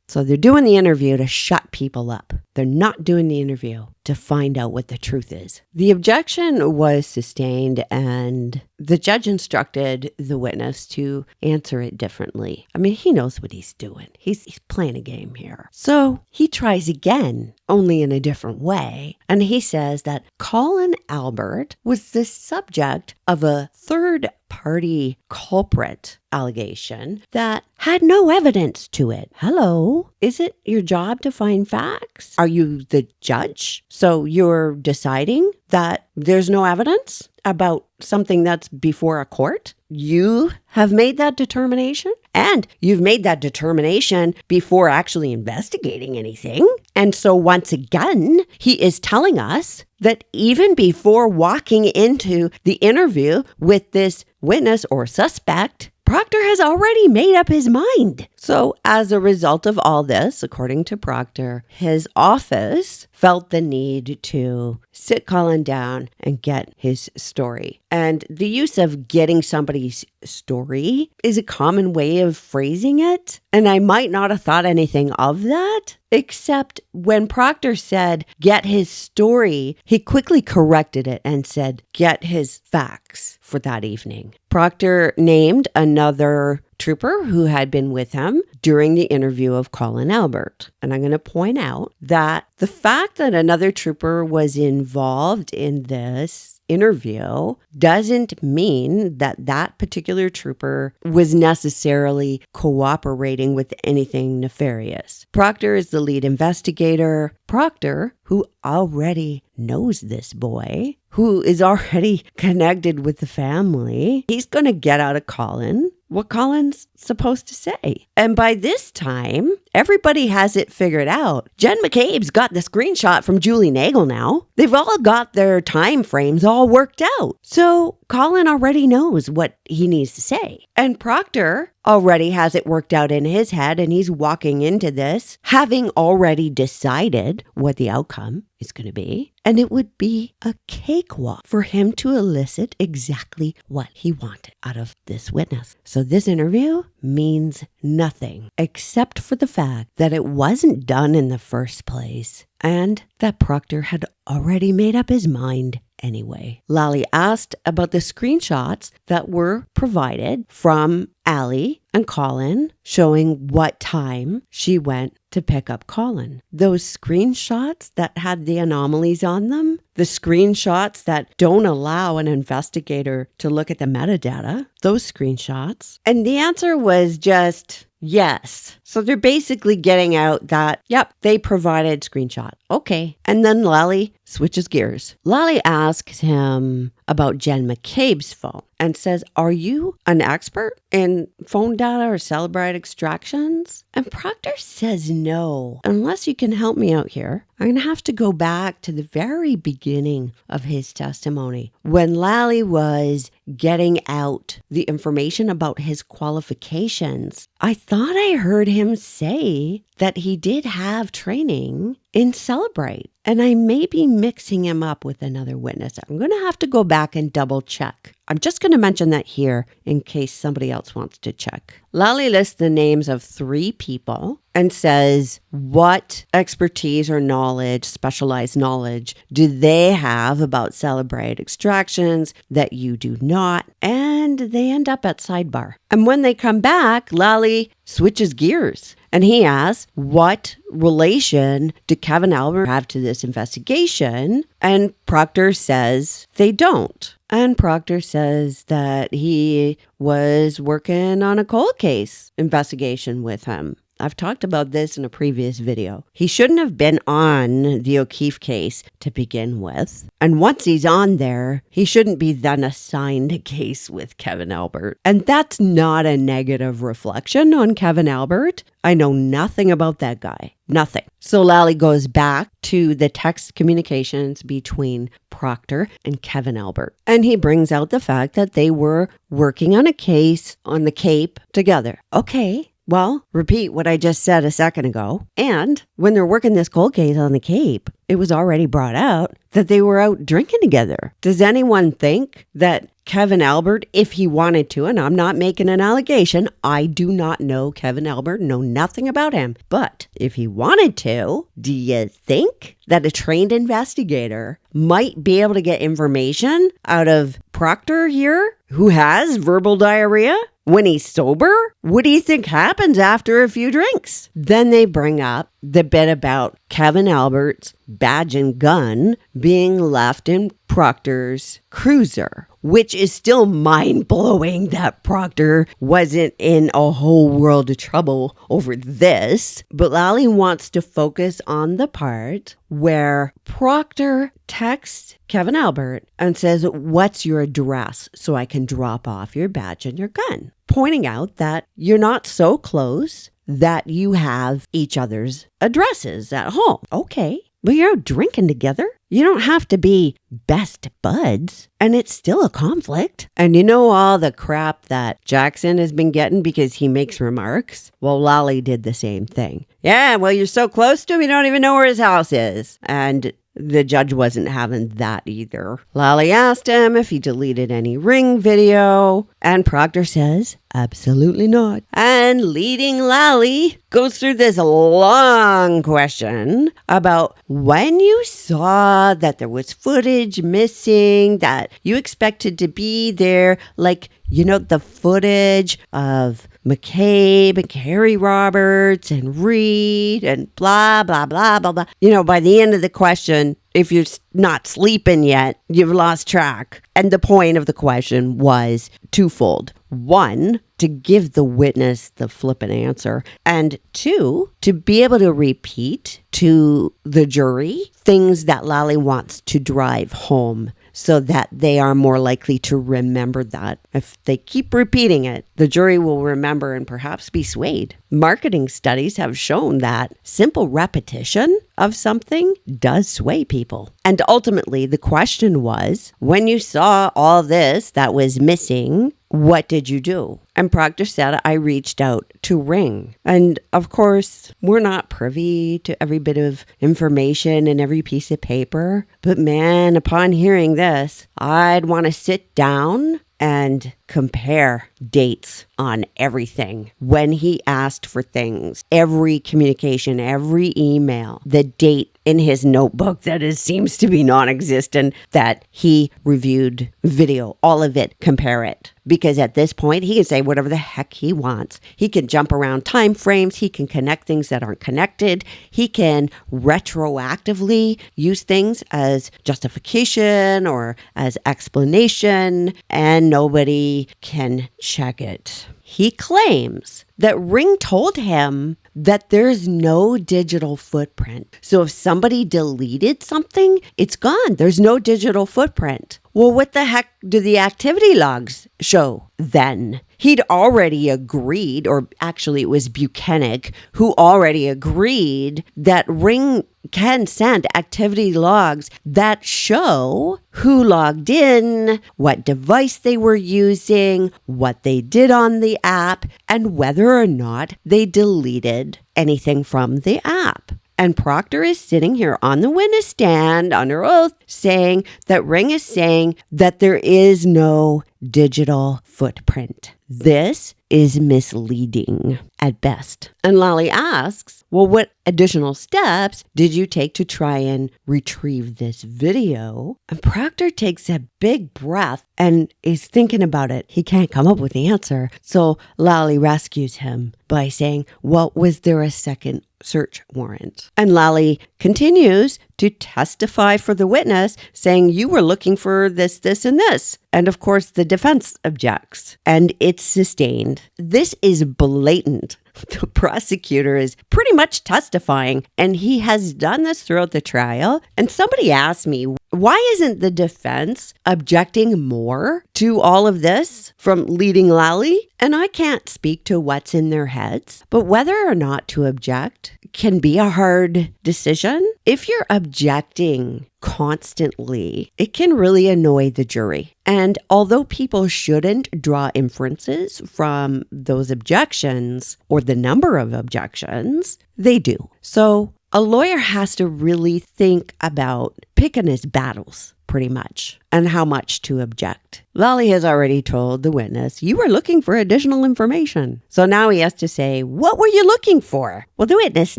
So they're doing the interview to shut people up. They're not doing the interview to find out what the truth is. The objection was sustained, and the judge instructed the witness to answer it differently. I mean, he knows what he's doing. He's playing a game here. So he tries again, only in a different way. And he says that Colin Albert was the subject of a third-party culprit allegation that had no evidence to it. Hello? Is it your job to find facts? Are you the judge? So you're deciding that there's no evidence about something that's before a court? You have made that determination, and you've made that determination before actually investigating anything. And so once again, he is telling us that even before walking into the interview with this witness or suspect, Proctor has already made up his mind. So as a result of all this, according to Proctor, his office felt the need to sit Colin down and get his story. And the use of getting somebody's story is a common way of phrasing it. And I might not have thought anything of that, except when Proctor said, get his story, he quickly corrected it and said, get his facts for that evening. Proctor named another trooper who had been with him during the interview of Colin Albert. And I'm going to point out that the fact that another trooper was involved in this interview doesn't mean that that particular trooper was necessarily cooperating with anything nefarious. Proctor is the lead investigator. Proctor, who already knows this boy, who is already connected with the family, he's going to get out of Colin what Colin's supposed to say. And by this time, everybody has it figured out. Jen McCabe's got the screenshot from Julie Nagel now. They've all got their time frames all worked out. So Colin already knows what he needs to say. And Proctor already has it worked out in his head, and he's walking into this having already decided what the outcome is going to be. And it would be a cakewalk for him to elicit exactly what he wanted out of this witness. So this interview means nothing except for the fact that it wasn't done in the first place and that Proctor had already made up his mind anyway. Lally asked about the screenshots that were provided from Allie and Colin showing what time she went to pick up Colin. Those screenshots that had the anomalies on them, the screenshots that don't allow an investigator to look at the metadata, those screenshots. And the answer was just yes. So they're basically getting out that, yep, they provided screenshot. Okay. And then Lally switches gears. Lally asks him about Jen McCabe's phone and says, are you an expert in phone data or Celebrite extractions? And Proctor says no. Unless you can help me out here, I'm going to have to go back to the very beginning of his testimony when Lally was getting out the information about his qualifications. I thought I heard him say that he did have training in Celebrate. And I may be mixing him up with another witness. I'm going to have to go back and double check. I'm just going to mention that here in case somebody else wants to check. Lally lists the names of 3 people and says what expertise or knowledge, specialized knowledge, do they have about Celebrate extractions that you do not? And they end up at sidebar. And when they come back, Lally switches gears and he asks, what relation do Kevin Albert have to this investigation? And Proctor says they don't. And Proctor says that he was working on a cold case investigation with him. I've talked about this in a previous video. He shouldn't have been on the O'Keefe case to begin with. And once he's on there, he shouldn't be then assigned a case with Kevin Albert. And that's not a negative reflection on Kevin Albert. I know nothing about that guy. Nothing. So Lally goes back to the text communications between Proctor and Kevin Albert. And he brings out the fact that they were working on a case on the Cape together. Okay. Well, repeat what I just said a second ago. And when they're working this cold case on the Cape, it was already brought out that they were out drinking together. Does anyone think that Kevin Albert, if he wanted to, and I'm not making an allegation, I do not know Kevin Albert, know nothing about him, but if he wanted to, do you think that a trained investigator might be able to get information out of Proctor here, who has verbal diarrhea? When he's sober, what do you think happens after a few drinks? Then they bring up the bit about Kevin Albert's badge and gun being left in Proctor's cruiser, which is still mind-blowing that Proctor wasn't in a whole world of trouble over this. But Lally wants to focus on the part where Proctor texts Kevin Albert and says, "What's your address so I can drop off your badge and your gun?" Pointing out that you're not so close that you have each other's addresses at home. Okay, but you're out drinking together. You don't have to be best buds, and it's still a conflict. And you know all the crap that Jackson has been getting because he makes remarks? Well, Lally did the same thing. Yeah, well, you're so close to him, you don't even know where his house is. And the judge wasn't having that either. Lally asked him if he deleted any Ring video, and Proctor says, absolutely not. And leading Lally goes through this long question about when you saw that there was footage missing that you expected to be there, like, you know, the footage of McCabe and Carrie Roberts and Reed and blah, blah, blah, blah, blah. You know, by the end of the question, if you're not sleeping yet, you've lost track. And the point of the question was twofold. One, to give the witness the flippant answer. And two, to be able to repeat to the jury things that Lally wants to drive home so that they are more likely to remember that. If they keep repeating it, the jury will remember and perhaps be swayed. Marketing studies have shown that simple repetition of something does sway people. And ultimately, the question was, when you saw all this that was missing, what did you do? And Proctor said, I reached out to Ring. And of course, we're not privy to every bit of information and every piece of paper. But man, upon hearing this, I'd want to sit down and compare dates on everything. When he asked for things, every communication, every email, the date in his notebook that seems to be non-existent, that he reviewed video, all of it, compare it. Because at this point, he can say whatever the heck he wants. He can jump around time frames. He can connect things that aren't connected. He can retroactively use things as justification or as explanation, and nobody can check it. He claims that Ring told him that there's no digital footprint. So if somebody deleted something, it's gone. There's no digital footprint. Well, what the heck do the activity logs show then? He'd already agreed, or actually it was Buchanan who already agreed that Ring can send activity logs that show who logged in, what device they were using, what they did on the app, and whether or not they deleted anything from the app. And Proctor is sitting here on the witness stand under oath saying that Ring is saying that there is no digital footprint. This is misleading at best. And Lally asks, well, what additional steps did you take to try and retrieve this video? And Proctor takes a big breath and is thinking about it. He can't come up with the answer. So Lally rescues him by saying, well, was there a second search warrant? And Lally continues to testify for the witness, saying you were looking for this, this, and this. And of course, the defense objects, and it's sustained. This is blatant. The prosecutor is pretty much testifying, and he has done this throughout the trial. And somebody asked me, why isn't the defense objecting more to all of this from leading Lally? And I can't speak to what's in their heads, but whether or not to object can be a hard decision. if you're objecting constantly, it can really annoy the jury. And although people shouldn't draw inferences from those objections or the number of objections, they do. So a lawyer has to really think about picking his battles, pretty much, and how much to object. Lally has already told the witness, you were looking for additional information. So now he has to say, what were you looking for? Well, the witness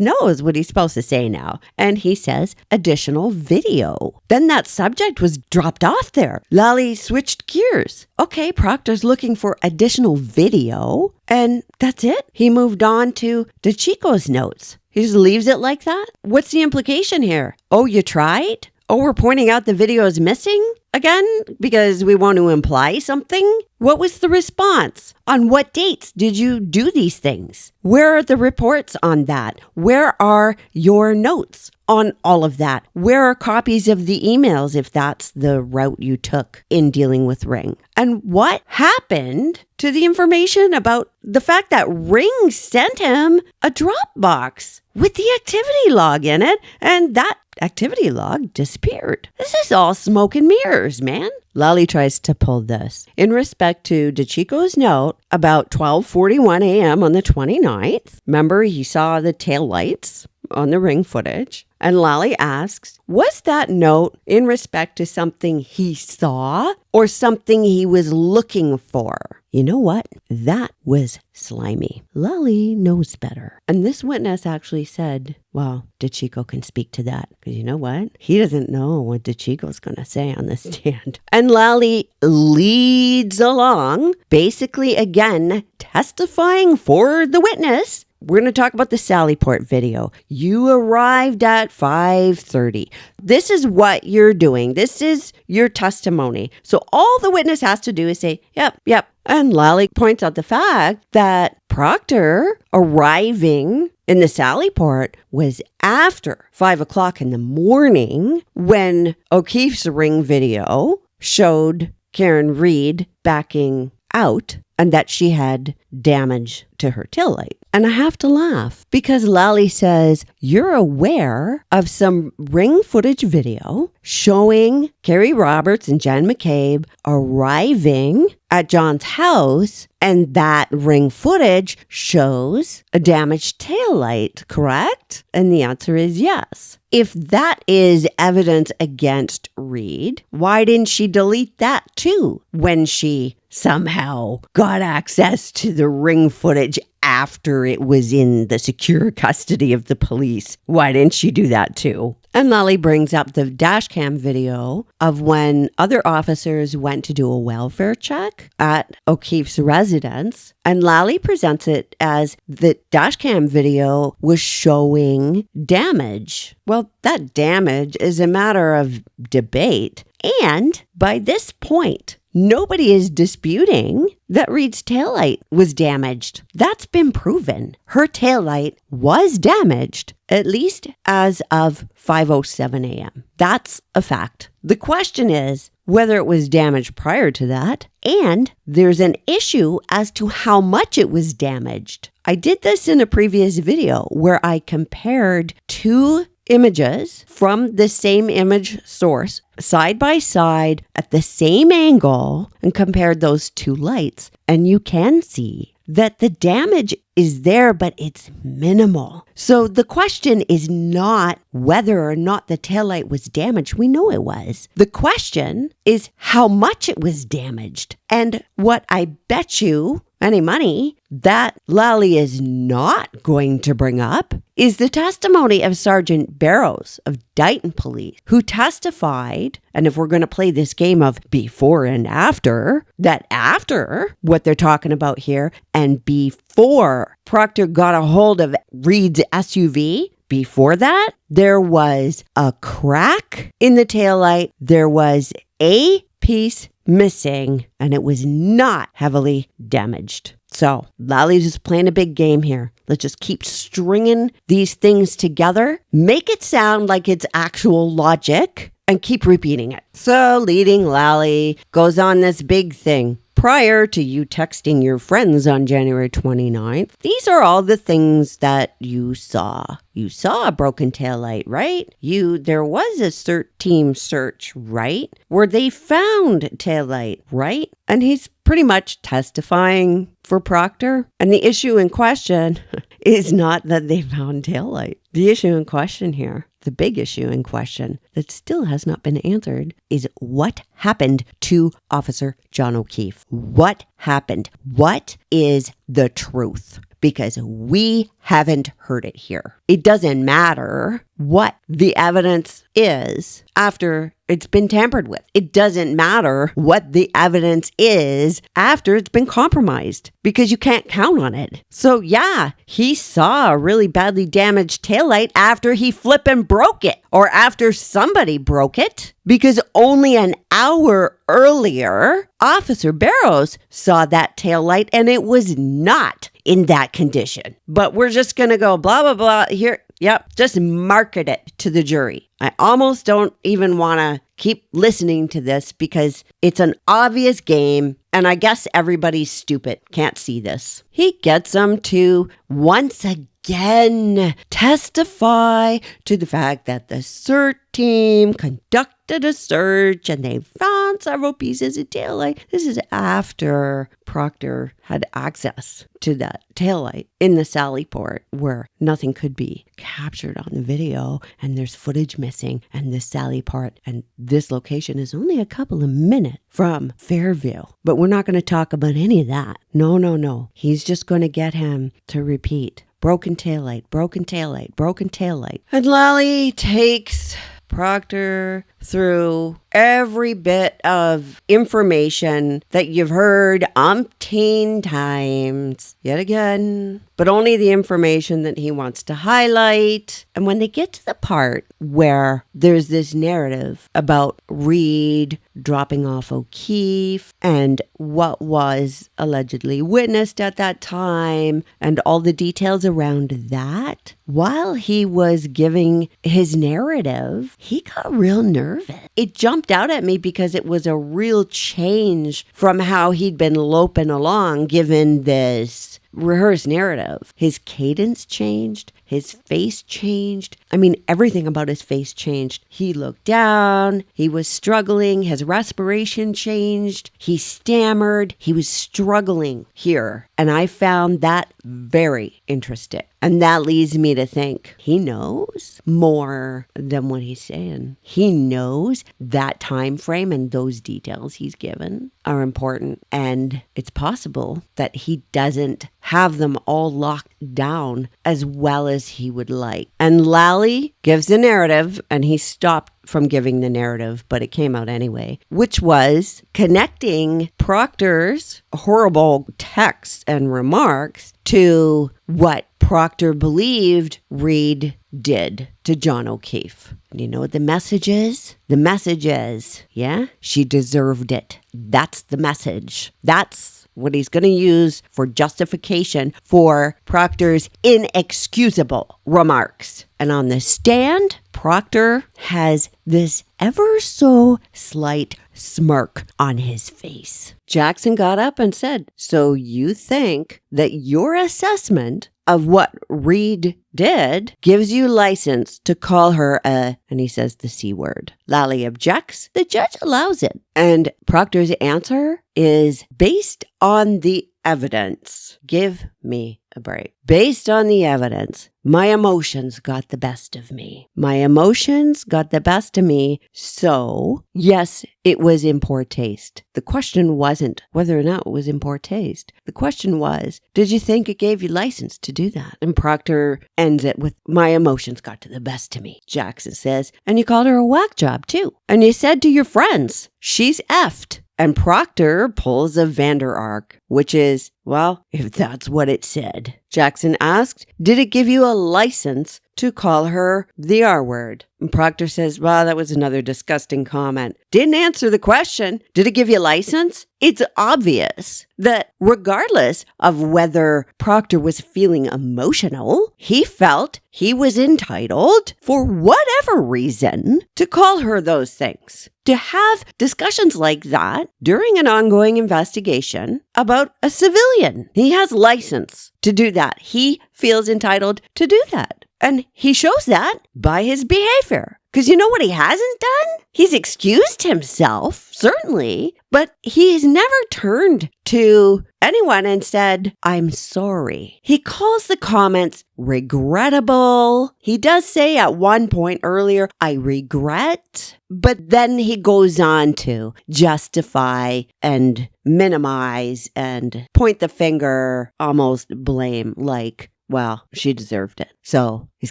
knows what he's supposed to say now. And he says, additional video. Then that subject was dropped off there. Lally switched gears. Okay, Proctor's looking for additional video. And that's it. He moved on to DeChico's notes. He just leaves it like that? What's the implication here? Oh, you tried? Oh, we're pointing out the video is missing again because we want to imply something? What was the response? On what dates did you do these things? Where are the reports on that? Where are your notes on all of that? Where are copies of the emails if that's the route you took in dealing with Ring? And what happened to the information about the fact that Ring sent him a Dropbox with the activity log in it, and that activity log disappeared? This is all smoke and mirrors, man. Lally tries to pull this. In respect to DeChico's note about 12:41 a.m. on the 29th, remember he saw the taillights on the Ring footage, and Lally asks, was that note in respect to something he saw or something he was looking for? You know what? That was slimy. Lally knows better. And this witness actually said, well, DeChico can speak to that. Because you know what? He doesn't know what DeChico's going to say on the stand. And Lally leads along, basically, again, testifying for the witness. We're going to talk about the Sallyport video. You arrived at 5:30. This is what you're doing. This is your testimony. So all the witness has to do is say, yep. And Lally points out the fact that Proctor arriving in the Sallyport was after 5 o'clock in the morning when O'Keefe's Ring video showed Karen Reed backing out and that she had damage to her taillight. And I have to laugh because Lally says, you're aware of some Ring footage video showing Carrie Roberts and Jen McCabe arriving at John's house, and that Ring footage shows a damaged taillight, correct? And the answer is yes. If that is evidence against Reed, why didn't she delete that too when she somehow got access to the Ring footage after it was in the secure custody of the police? Why didn't she do that too? And Lally brings up the dash cam video of when other officers went to do a welfare check at O'Keefe's residence. And Lally presents it as the dash cam video was showing damage. Well, that damage is a matter of debate. And by this point, nobody is disputing that Reed's taillight was damaged. That's been proven. Her taillight was damaged, at least as of 5:07 a.m. That's a fact. The question is whether it was damaged prior to that, and there's an issue as to how much it was damaged. I did this in a previous video where I compared two images from the same image source side by side at the same angle and compared those two lights. And you can see that the damage is there, but it's minimal. So the question is not whether or not the taillight was damaged. We know it was. The question is how much it was damaged. And what I bet you any money that Lally is not going to bring up is the testimony of Sergeant Barrows of Dighton Police, who testified, and if we're going to play this game of before and after, that after what they're talking about here and before Proctor got a hold of Reed's SUV, before that, there was a crack in the taillight. There was a piece missing, and it was not heavily damaged. So Lally's just playing a big game here. Let's just keep stringing these things together, make it sound like it's actual logic, and keep repeating it. So leading Lally goes on this big thing. prior to you texting your friends on January 29th, these are all the things that you saw. You saw a broken taillight, right? There was a team search, right? Where they found taillight, right? And he's pretty much testifying for Proctor. And the issue in question is not that they found taillight. The issue in question here, the big issue in question that still has not been answered, is what happened to Officer John O'Keefe? What happened? What is the truth? Because we haven't heard it here. It doesn't matter what the evidence is after it's been tampered with. It doesn't matter what the evidence is after it's been compromised, because you can't count on it. So yeah, he saw a really badly damaged taillight after he flippin' broke it, or after somebody broke it, because only an hour earlier, Officer Barrows saw that taillight and it was not in that condition. But we're just going to go blah, blah, blah here. Yep. Just market it to the jury. I almost don't even want to keep listening to this because it's an obvious game. And I guess everybody's stupid. Can't see this. He gets them to once again testify to the fact that the CERT team conducted a search and they found several pieces of taillight. This is after Proctor had access to that taillight in the Sally Port where nothing could be captured on the video, and there's footage missing, and this Sally Port and this location is only a couple of minutes from Fairview. But we're not going to talk about any of that. No. He's just going to get him to repeat. Broken taillight, broken taillight, broken taillight. And Lally takes Proctor through every bit of information that you've heard umpteen times, yet again, but only the information that he wants to highlight. And when they get to the part where there's this narrative about Reed dropping off O'Keefe and what was allegedly witnessed at that time and all the details around that, while he was giving his narrative, he got real nervous. It jumped out at me because it was a real change from how he'd been loping along given this rehearsed narrative. His cadence changed. His face changed. I mean, everything about his face changed. He looked down. He was struggling. His respiration changed. He stammered. He was struggling here. And I found that very interesting. And that leads me to think he knows more than what he's saying. He knows that time frame and those details he's given are important. And it's possible that he doesn't have them all locked down as well as he would like. And Lally gives the narrative, and he stopped from giving the narrative, but it came out anyway, which was connecting Proctor's horrible texts and remarks to what Proctor believed Reed did to John O'Keefe. And you know what the message is? The message is, yeah, she deserved it. That's the message. That's what he's going to use for justification for Proctor's inexcusable remarks. And on the stand, Proctor has this ever so slight smirk on his face. Jackson got up and said, "So you think that your assessment of what Reed did gives you license to call her and he says the C word. Lally objects. The judge allows it. And Proctor's answer is based on the evidence. Give me a break. Based on the evidence, my emotions got the best of me. My emotions got the best of me. So, yes, it was in poor taste. The question wasn't whether or not it was in poor taste. The question was, did you think it gave you license to do that? And Proctor ends it with, my emotions got to the best of me. Jackson says, and you called her a whack job too. And you said to your friends, she's effed. And Proctor pulls a Vander Ark. which is, well, if that's what it said. Jackson asked, did it give you a license to call her the R word? And Proctor says, well, that was another disgusting comment. Didn't answer the question. Did it give you a license? It's obvious that regardless of whether Proctor was feeling emotional, he felt he was entitled, for whatever reason, to call her those things. To have discussions like that during an ongoing investigation about a civilian. He has license to do that. He feels entitled to do that. And he shows that by his behavior. Because you know what he hasn't done? He's excused himself, certainly, but he's never turned to anyone and said, I'm sorry. He calls the comments regrettable. He does say at one point earlier, I regret, but then he goes on to justify and minimize and point the finger, almost blame, like, well, she deserved it. So he's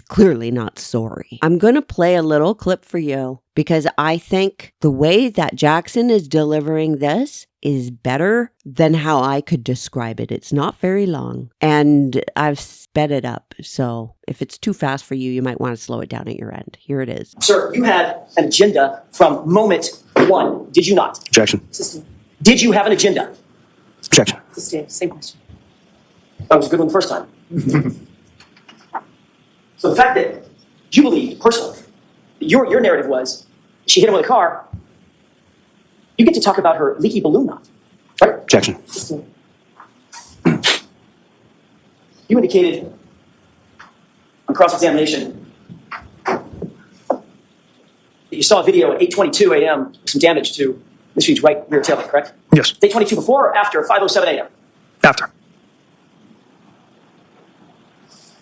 clearly not sorry. I'm going to play a little clip for you because I think the way that Jackson is delivering this is better than how I could describe it. It's not very long and I've sped it up. So if it's too fast for you, you might want to slow it down at your end. Here it is. Sir, you had an agenda from moment one, did you not? Objection. System. Did you have an agenda? Objection. Same question. That was a good one the first time. So the fact that you believe personally, your narrative was she hit him with a car, you get to talk about her leaky balloon knot, right? Objection. You indicated on cross-examination that you saw a video at 8:22 a.m. with some damage to Ms. Reed's right rear taillight, correct? Yes. 8:22 before or after 5:07 a.m.? After.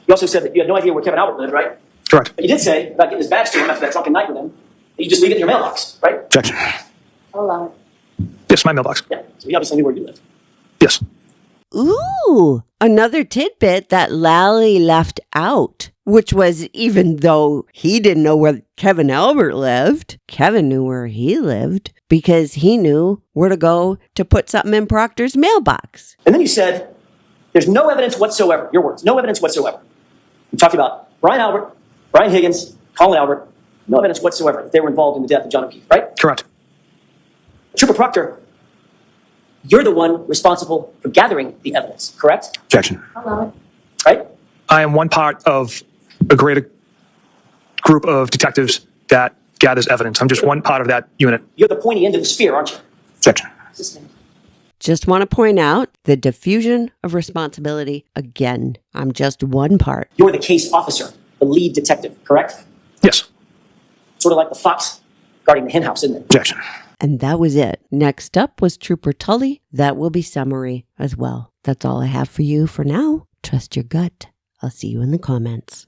You also said that you had no idea where Kevin Albert lived, right? Correct. But you did say about getting his badge to him after that drunken night with him, that you just leave it in your mailbox, right? Objection. I'll allow it. Yes, my mailbox. Yeah, so he obviously knew where you lived. Yes. Ooh, another tidbit that Lally left out, which was even though he didn't know where Kevin Albert lived, Kevin knew where he lived because he knew where to go to put something in Proctor's mailbox. And then you said, there's no evidence whatsoever, your words, no evidence whatsoever. You talked about Brian Albert, Brian Higgins, Colin Albert, no evidence whatsoever that they were involved in the death of John O'Keefe, right? Correct. Trooper Proctor, you're the one responsible for gathering the evidence, correct? Objection. I'll allow it. Right? I am one part of a greater group of detectives that gathers evidence. I'm just one part of that unit. You're the pointy end of the spear, aren't you? Objection. Just want to point out the diffusion of responsibility again. I'm just one part. You're the case officer, the lead detective, correct? Yes. Sort of like the fox guarding the hen house, isn't it? Objection. And that was it. Next up was Trooper Tully. That will be summary as well. That's all I have for you for now. Trust your gut. I'll see you in the comments.